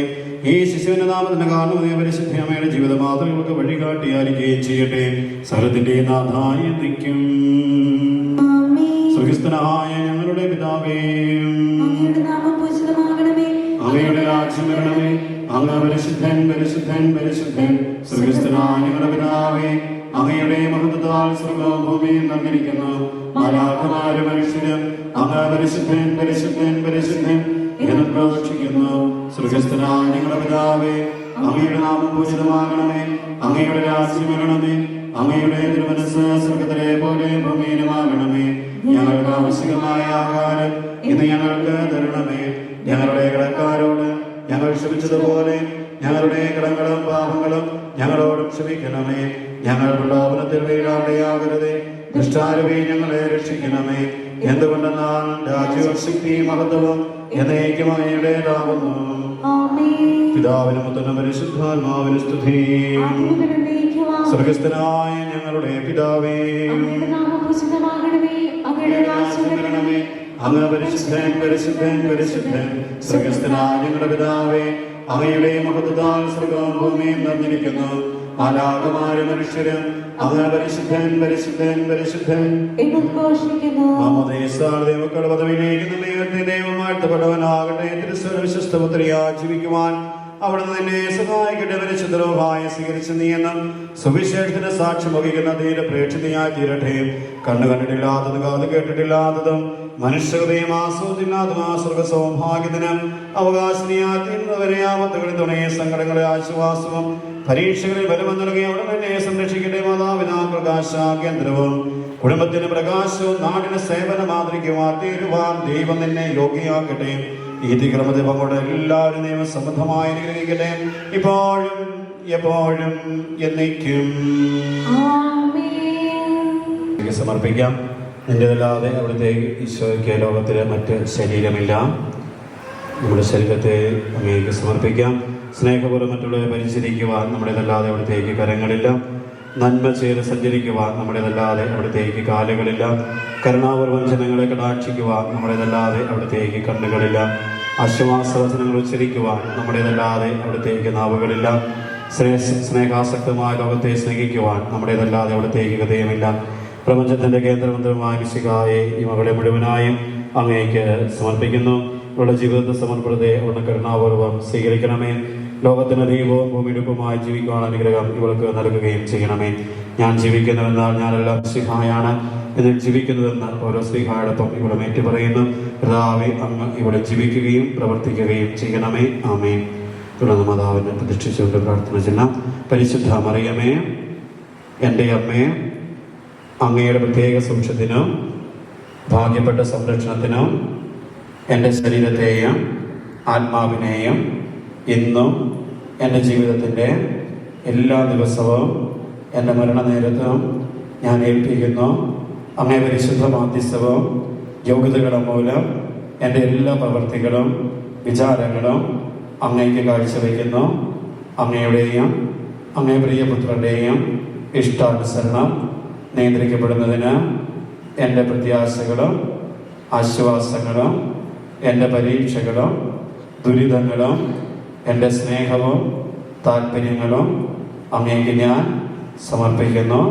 ഈ ശിശുവിന്റെ നാമത്തിന്റെ കാരണമായ പരിശുദ്ധ അമ്മയുടെ ജീവിത മാതൃകൾക്ക് വഴികാട്ടിയായിരിക്കുകയും ചെയ്യട്ടെ. സകലത്തിന്റെ നാഥായ നിൽക്കും. സ്വർഗസ്ഥനായ ഞങ്ങളുടെ പിതാവേ, അങ്ങയുടെ രാജ്യം വരണമേ. അങ്ങ് പരിശുദ്ധൻ പരിശുദ്ധൻ പരിശുദ്ധൻ. സ്വർഗസ്ഥനായ ഞങ്ങളുടെ പിതാവേ, അങ്ങയുടെ മഹത്വത്താൽ സ്വർഗ്ഗവും ഭൂമിയും നിറഞ്ഞിരിക്കുന്നു. മാലാഖമാരും മനുഷ്യരും അങ്ങ് പരിശുദ്ധൻ പരിശുദ്ധൻ പരിശുദ്ധൻ എന്ന് പ്രഘോഷിക്കുന്നു. സ്വർഗസ്ഥനായ ഞങ്ങളുടെ പിതാവേ, അങ്ങയുടെ നാമം പൂജിതമാകണമേ. അങ്ങയുടെ രാജ്യം വരണമേ. അങ്ങയുടെ തിരുമനസ്സ് സ്വർഗ്ഗത്തിലെ പോലെ ഭൂമിയിലുമാകണമേ. ഞങ്ങൾക്ക് ആവശ്യമായ ആഹാരം ഇന്ന് ഞങ്ങൾക്ക് തരണമേ. ഞങ്ങളുടെ കടക്കാരോട് ഞങ്ങൾ ക്ഷമിച്ചതുപോലെ ഞങ്ങളുടെ കടങ്ങളും പാപങ്ങളും ഞങ്ങളോടും ക്ഷമിക്കണമേ. ഞങ്ങൾ പ്രലോഭനത്തിൽ വീഴാതെയാകരുതേ. ദുഷ്ടാരൂപി ഞങ്ങളെ രക്ഷിക്കണമേ. എന്തുകൊണ്ടെന്നാൽ രാജ്യവും ശക്തിയും മഹത്വവും എന്നേക്കും അങ്ങയുടേതാകുന്നു. പിതാവിനും പുത്രനും പരിശുദ്ധാത്മാവിനും സ്തുതി. സ്വർഗസ്ഥനായ ഞങ്ങളുടെ പിതാവേ, അങ്ങ് പരിശുദ്ധൻ പരിശുദ്ധൻ പരിശുദ്ധൻ. സ്വർഗസ്ഥനായ ഞങ്ങളുടെ പിതാവേ, അങ്ങയുടെ മഹത്വത്താൽ സ്വർഗ്ഗവും ഭൂമിയും നിറഞ്ഞിരിക്കുന്നു. മാലാഖമാരും മനുഷ്യരും അങ്ങ് പരിശുദ്ധൻ പരിശുദ്ധൻ പരിശുദ്ധൻ ദൈവക്കളുടെ പദവിയിലേക്ക് ദൈവത്തെ ദൈവം വാഴ്ത്തപ്പെട്ടവനാകട്ടെ. തിരുസ്വര വിശ്വസ്തപുത്രിയാ ജീവിക്കുവാൻ അവിടുന്ന് നിന്നെ സഹായിക്കട്ടെ. പരിശുദ്ധ റൂഹായ സ്വീകരിച്ച് നീ എന്നും സുവിശേഷത്തിന് സാക്ഷ്യം വഹിക്കുന്ന ധീര പ്രേക്ഷിതയായി തീരട്ടെ. കണ്ണു കണ്ടിട്ടില്ലാത്തതും കാത് കേട്ടിട്ടില്ലാത്തതും മനുഷ്യഹൃദയം ആസ്വദിച്ചില്ലാത്തതും ആ സ്വർഗ സൗഭാഗ്യത്തിനും അവകാശിനിയായി തീരുന്നവരെ ആപത്തുകളിൽ തുണയെ സങ്കടങ്ങളെ ആശ്വാസവും പരീക്ഷകളിൽ ബലം നൽകി അവിടെ തന്നെ സംരക്ഷിക്കട്ടെ. മാതാപിതാക്കൾക്ക് ആശാകേന്ദ്രവും കുടുംബത്തിന് പ്രകാശവും നാടിന് സേവന മാതൃകയുമാ തീരുവാൻ ദൈവം നിന്നെ യോഗ്യയാക്കട്ടെ. ഈ തിക്രമദീപം കൊണ്ട് എല്ലാവരും നിയമസംബന്ധമായി അനുഗ്രഹിക്കട്ടെ, ഇപ്പോഴും എപ്പോഴും എന്നേക്കും. സമർപ്പിക്കാം. നിന്റേതല്ലാതെ അവിടുത്തെ ഈശോയ്ക്ക് ലോകത്തിലെ മറ്റ് ശരീരമില്ല. നമ്മുടെ ശരീരത്തെ അങ്ങേക്ക് സമർപ്പിക്കാം. സ്നേഹപൂർവ്വം മറ്റുള്ളവരെ പരിചരിക്കുവാൻ നമ്മുടേതല്ലാതെ അവിടത്തേക്ക് കരങ്ങളില്ല. നന്മ ചെയ്ത് സഞ്ചരിക്കുവാൻ നമ്മുടേതല്ലാതെ അവിടത്തേക്ക് കാലുകളില്ല. കരുണാപൂർവ്വം ജനങ്ങളെ കടാക്ഷിക്കുവാൻ നമ്മുടേതല്ലാതെ അവിടത്തേക്ക് കണ്ണുകളില്ല. ആശ്വാസവചനങ്ങൾ ഉച്ചരിക്കുവാൻ നമ്മുടേതല്ലാതെ അവിടത്തേക്ക് നാവുകളില്ല. സ്നേഹാസക്തമായ ലോകത്തെ സ്നേഹിക്കുവാൻ നമ്മുടേതല്ലാതെ അവിടത്തേക്ക് ഹൃദയമില്ല. പ്രപഞ്ചത്തിന്റെ കേന്ദ്രമന്ത്രമായ മിശിഹായെ ഈ മകളെ മുഴുവനായും അങ്ങേക്ക് സമർപ്പിക്കുന്നു. ഇവളുടെ ജീവിതത്തെ സമർപ്പണത്തെ ഉള്ള കരുണാപൂർവ്വം സ്വീകരിക്കണമേ. ലോകത്തിന് ദൈവവും ഭൂമിയിലുപ്പമായി ജീവിക്കുവാൻ അനുഗ്രഹം ഇവൾക്ക് നൽകുകയും ചെയ്യണമേ. ഞാൻ ജീവിക്കുന്നുവെന്നാൽ ഞാനെല്ലാം സ്നേഹായാണ് എന്നിൽ ജീവിക്കുന്നതെന്ന് ഓരോ സ്നേഹായോടൊപ്പം ഇവിടെ ഏറ്റു പറയുന്നു. കർത്താവേ, അങ്ങ് ഇവിടെ ജീവിക്കുകയും പ്രവർത്തിക്കുകയും ചെയ്യണമേ. ആമേൻ. തുടർന്ന് മാതാവിനെ പ്രതിഷ്ഠിച്ചുകൊണ്ട് പ്രാർത്ഥന ചെല്ലാം. പരിശുദ്ധ മറിയമേ, എൻ്റെ അമ്മേ, അങ്ങയുടെ പ്രത്യേക സൂക്ഷ്യത്തിനും ഭാഗ്യപ്പെട്ട സംരക്ഷണത്തിനും എൻ്റെ ശരീരത്തെയും ആത്മാവിനെയും ഇന്നും എൻ്റെ ജീവിതത്തിൻ്റെ എല്ലാ ദിവസവും എൻ്റെ മരണനേരത്തും ഞാൻ ഏൽപ്പിക്കുന്നു. അങ്ങേ പരിശുദ്ധ മാധ്യസ്ഥവും യോഗ്യതകളും മൂലം എൻ്റെ എല്ലാ പ്രവൃത്തികളും വിചാരങ്ങളും അങ്ങേക്ക് കാഴ്ചവെക്കുന്നു. അങ്ങയുടെയും അങ്ങേ പ്രിയപുത്രൻ്റെയും ഇഷ്ടാനുസരണം നിയന്ത്രിക്കപ്പെടുന്നതിന് എൻ്റെ പ്രത്യാശകളും ആശ്വാസങ്ങളും എൻ്റെ പരീക്ഷകളും ദുരിതങ്ങളും എൻ്റെ സ്നേഹവും താല്പര്യങ്ങളും അങ്ങേക്ക് ഞാൻ സമർപ്പിക്കുന്നു.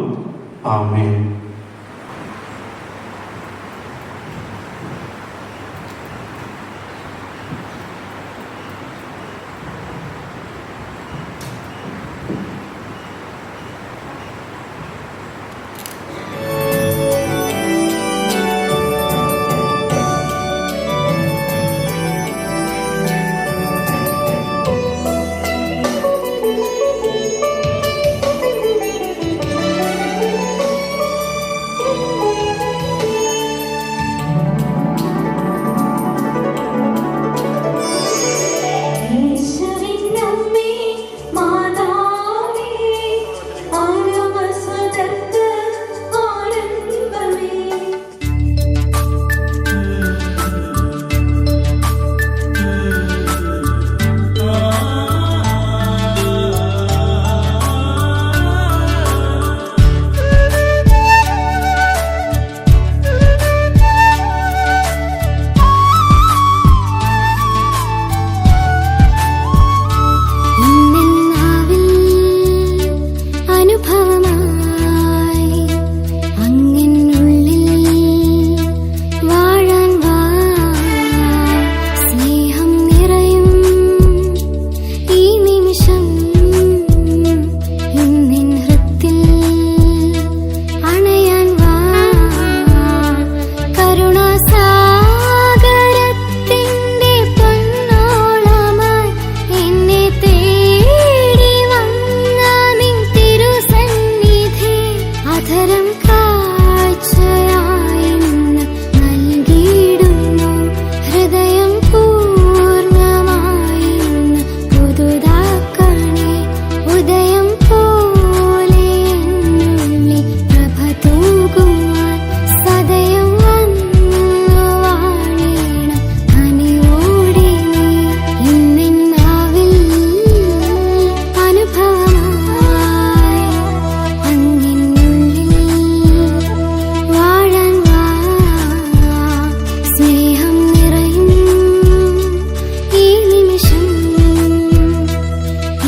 ആമേൻ. അധരം കാഴ്ചയായി ഇന്ന് നൽകിയിടുന്നു. ഹൃദയം പൂർണ്ണമായി ഇന്ന് പുതുതാക്കണേ. ഉദയം പോലെ എന്നുള്ളിൽ പ്രഭ തൂകുവാൻ സദയം വന്നു വാഴേണം കനിവോടെ നീ. ഇന്നെൻ നാവിൽ അനുഭവമായി അങ്ങിനുള്ളിൽ വാഴാൻ വാ. സ്നേഹം നിറയും ഈ നിമിഷം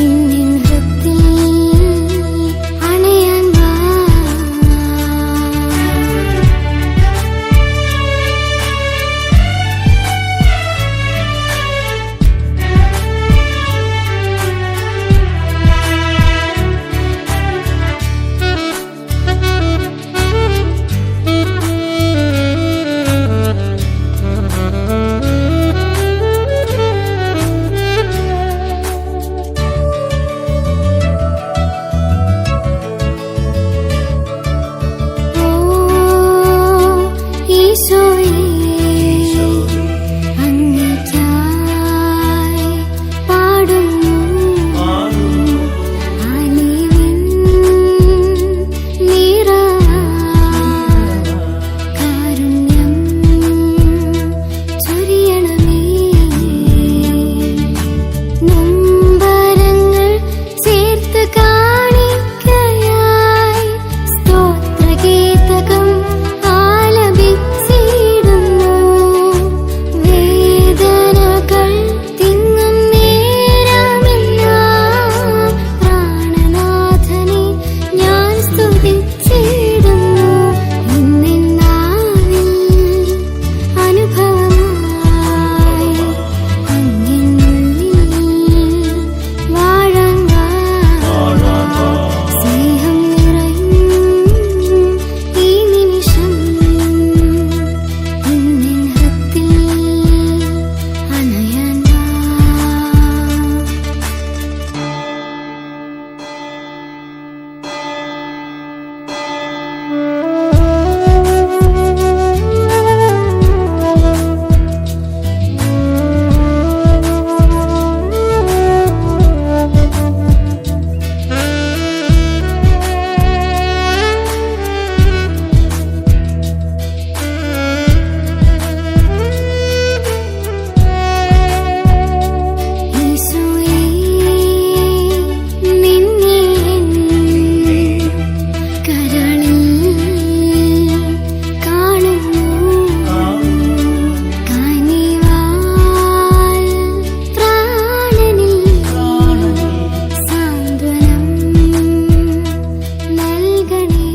ഇന്നിൻ ഹൃത്തിൽ അണയാൻ വാ. ഓ ഈശോയേ, അങ്ങേയ്ക്കായി പാടുന്നു. അലിവിൻ നിറവാൽ കാരുണ്യം ചൊരിയണമേ. നൊമ്പരങ്ങൾ ചേർത്ത് കാണിക്കയായി സ്തോത്രഗീതകം ആലപിച്ചിടുന്നു. വേദനകൾ തിങ്ങും നേരമെല്ലാം പ്രാണനാഥനെ ഞാൻ സ്തുതിച്ചിടുന്നു. ഇന്നെൻ നാവിൽ അനുഭവമായി അങ്ങിനുള്ളിൽ വാഴാൻ വാ. സ്നേഹം നിറയും ഈ നിമിഷം ഇന്നിൻ ഹൃത്തിൽ അണയാൻ വാ. ഈശോയേ, നിന്നെ കരളിൽ കാണുന്നു. കനിവാൽ പ്രാണനിൽ സാന്ത്വനം നൽകണേ.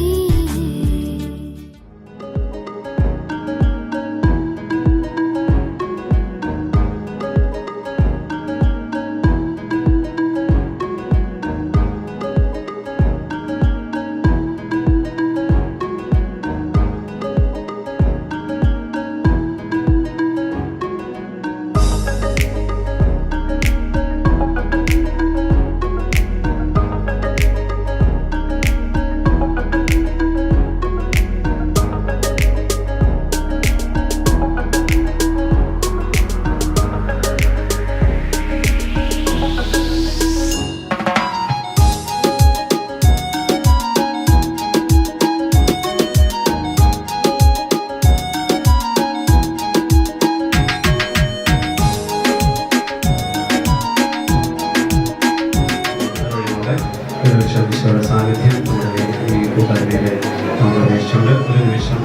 ഈശോയുടെ സാന്നിധ്യം നമ്മുടെ ഈ കൂട്ടായ്മയിലെ നമ്മൾ പ്രവേശിച്ചുകൊണ്ട് ഒരു നിമിഷം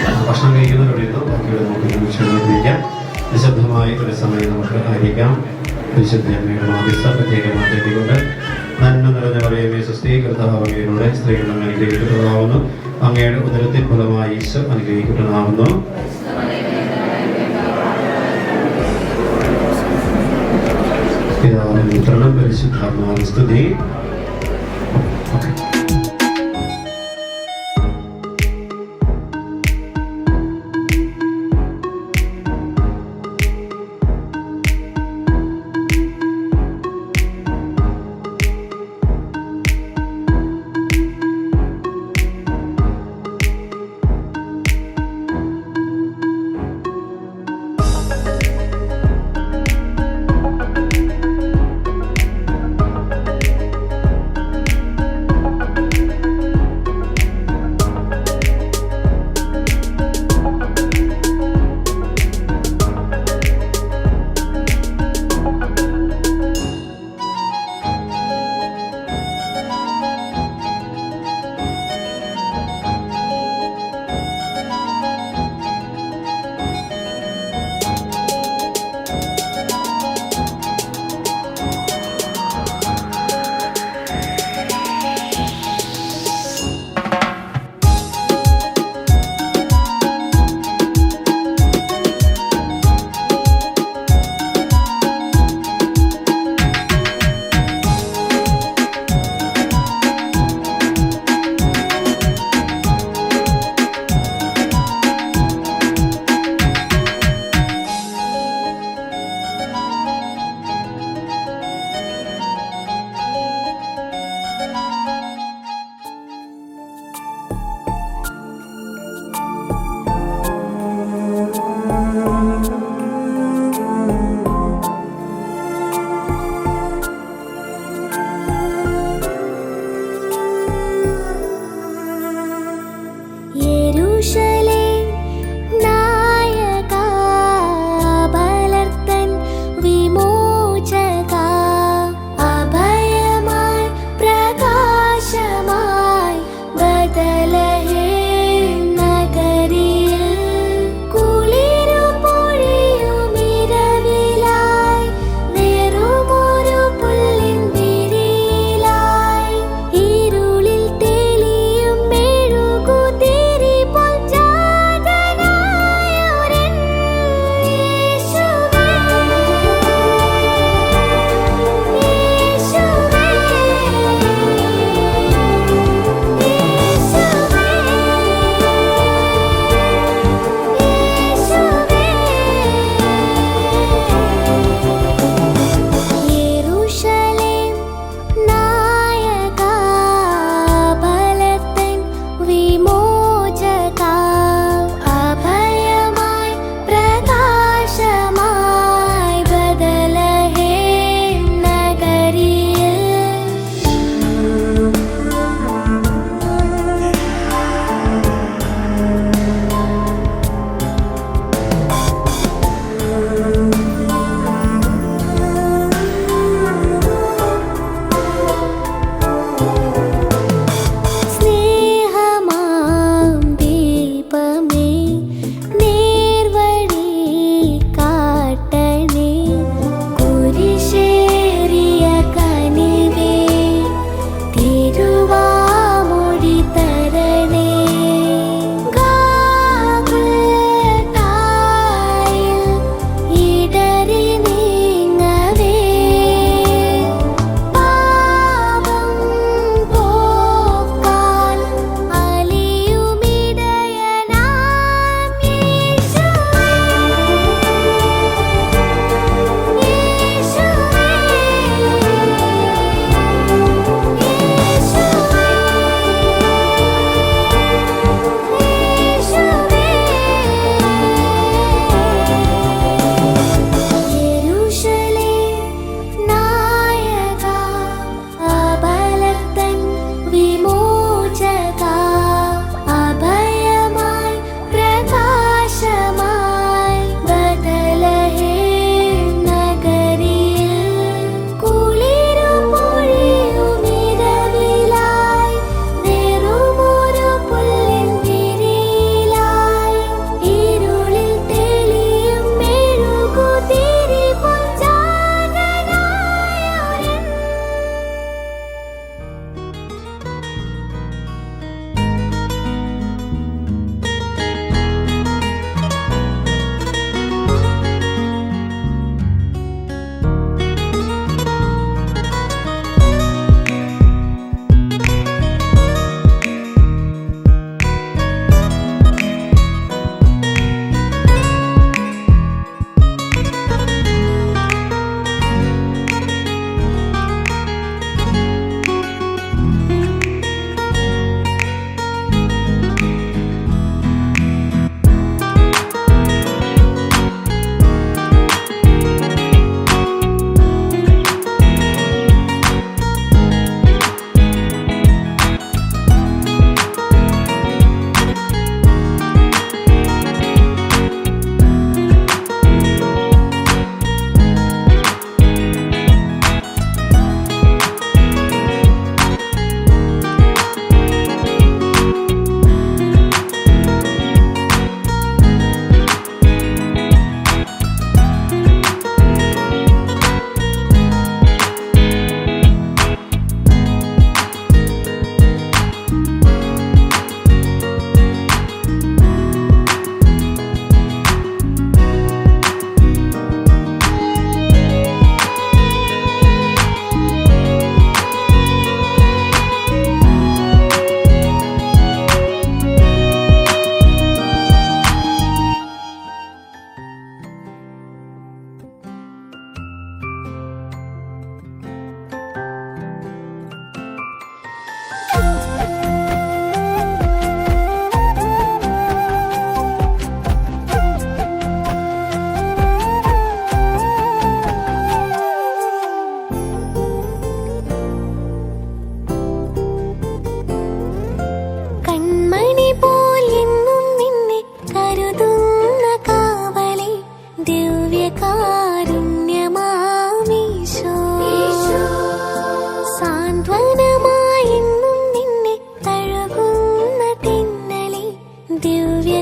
നമുക്ക് ഭക്ഷണം കഴിക്കുന്നവരോട് ഇരുന്നു ബാക്കിയുടെ നമുക്ക് നിമിഷങ്ങളിലേക്ക് നിശബ്ദമായി ഒരു സമയം നമുക്ക് ആയിരിക്കാം. വിശുദ്ധ അമ്മയുടെ മാധ്യസ്ഥ പ്രത്യേകമായി തേടിക്കൊണ്ട് നന്മ നിറഞ്ഞ പറയുമേ സ്വസ്തി കർത്താവ് അങ്ങയുടെ സ്ത്രീകളും അനുഗ്രഹിക്കപ്പെട്ടതാവുന്നു. അങ്ങയുടെ ഉദരത്തിൻ ഫലമായി ഈശോ അനുഗ്രഹിക്കപ്പെട്ടതാവുന്നു. പിതാവിനും പുത്രനും പരിശുദ്ധാത്മാവിനും സ്തുതി.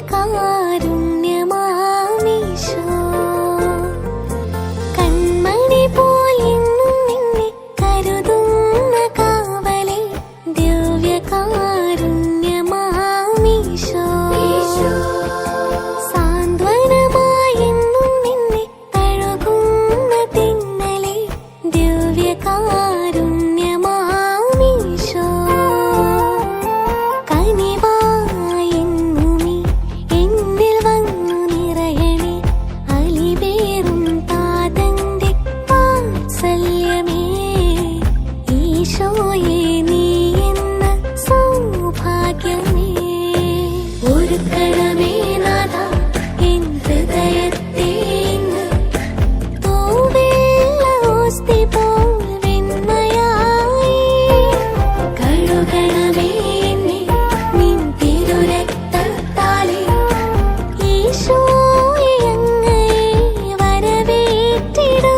ദിവ്യകാരുണ്യമാമീശോ കൺമണി പോൽ എന്നും നിന്നെ കരുതുന്ന കാവലേ ദിവ്യകാരുണ്യമാമീശോ സാന്ത്വനമായി എന്നും നിന്നെ തഴുകുന്ന തിന്നലേ ദിവ്യകാരുണ്യമാമീശോ കനിവായെന്നുമീ എന്നിൽ വന്നു നിറയണേ അലിവേറും താതന്റെ വാത്സല്യമേ ഈശോയെ നീ എന്ന സൗഭാഗ്യമേ ഒരുക്കണമേ നാഥ എൻ ഹൃദയത്തെ ഇന്ന് തൂവെള്ള ഓസ്തി പോൽ വെണ്മയായി കഴുകണമേ എന്നെ നിൻ തിരുരക്തത്താലേ ഈശോയെ അങ്ങയെ വരവേറ്റിടാം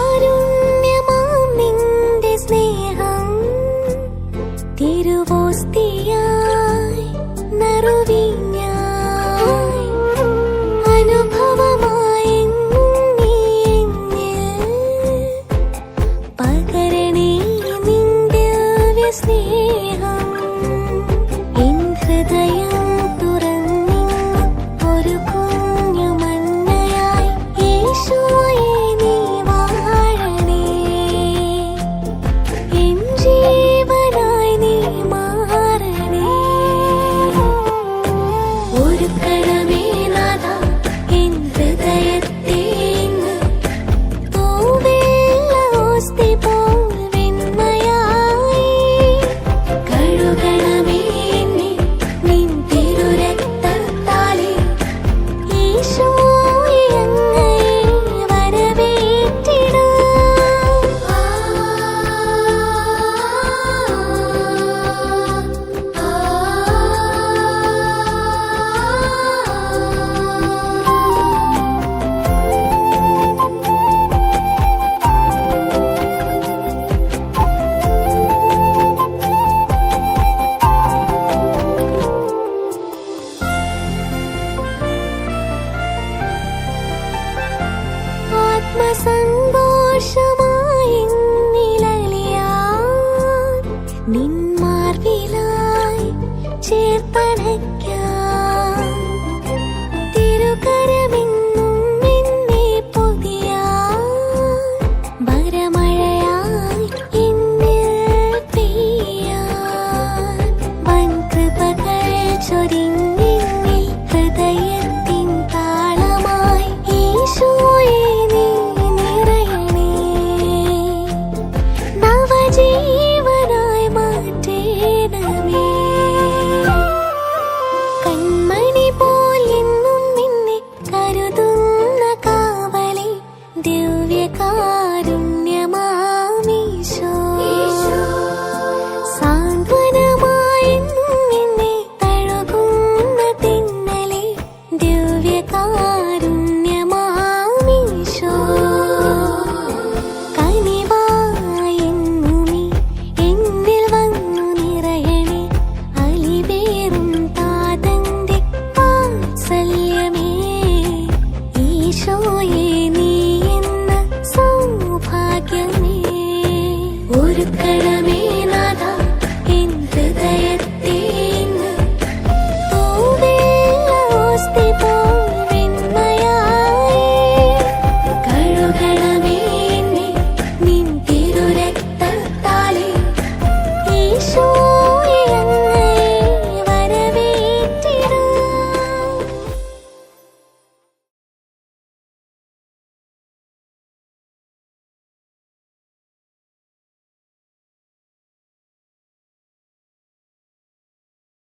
ദിവ്യകാരുണ്യമാം നിന്റെ സ്നേഹം തിരുവോസ്തിയായി നറുവീഞ്ഞായി അനുഭവമായി നീ എന്നിൽ പകരണേ നിൻ ദിവ്യസ്നേഹം എൻ ഹൃദയം തുറന്നിന്ന് ഒരു കുഞ്ഞു മന്നയായി ഈശോയെ നീ വാഴണേ എൻ ജീവനായി നീ മാറണേ ഒരുക്കണമേ നാഥ എൻ ഹൃദയത്തെ ഇന്ന് തൂവെള്ള ഓസ്തി പോൽ വെണ്മയായി കഴുകണമേ എന്നെ നിൻ തിരുരക്തത്താലേ ഈശോയെ അങ്ങയെ വരവേറ്റിടാം ആത്മസന്തോഷമായി നിലലിയാൻ നിൻ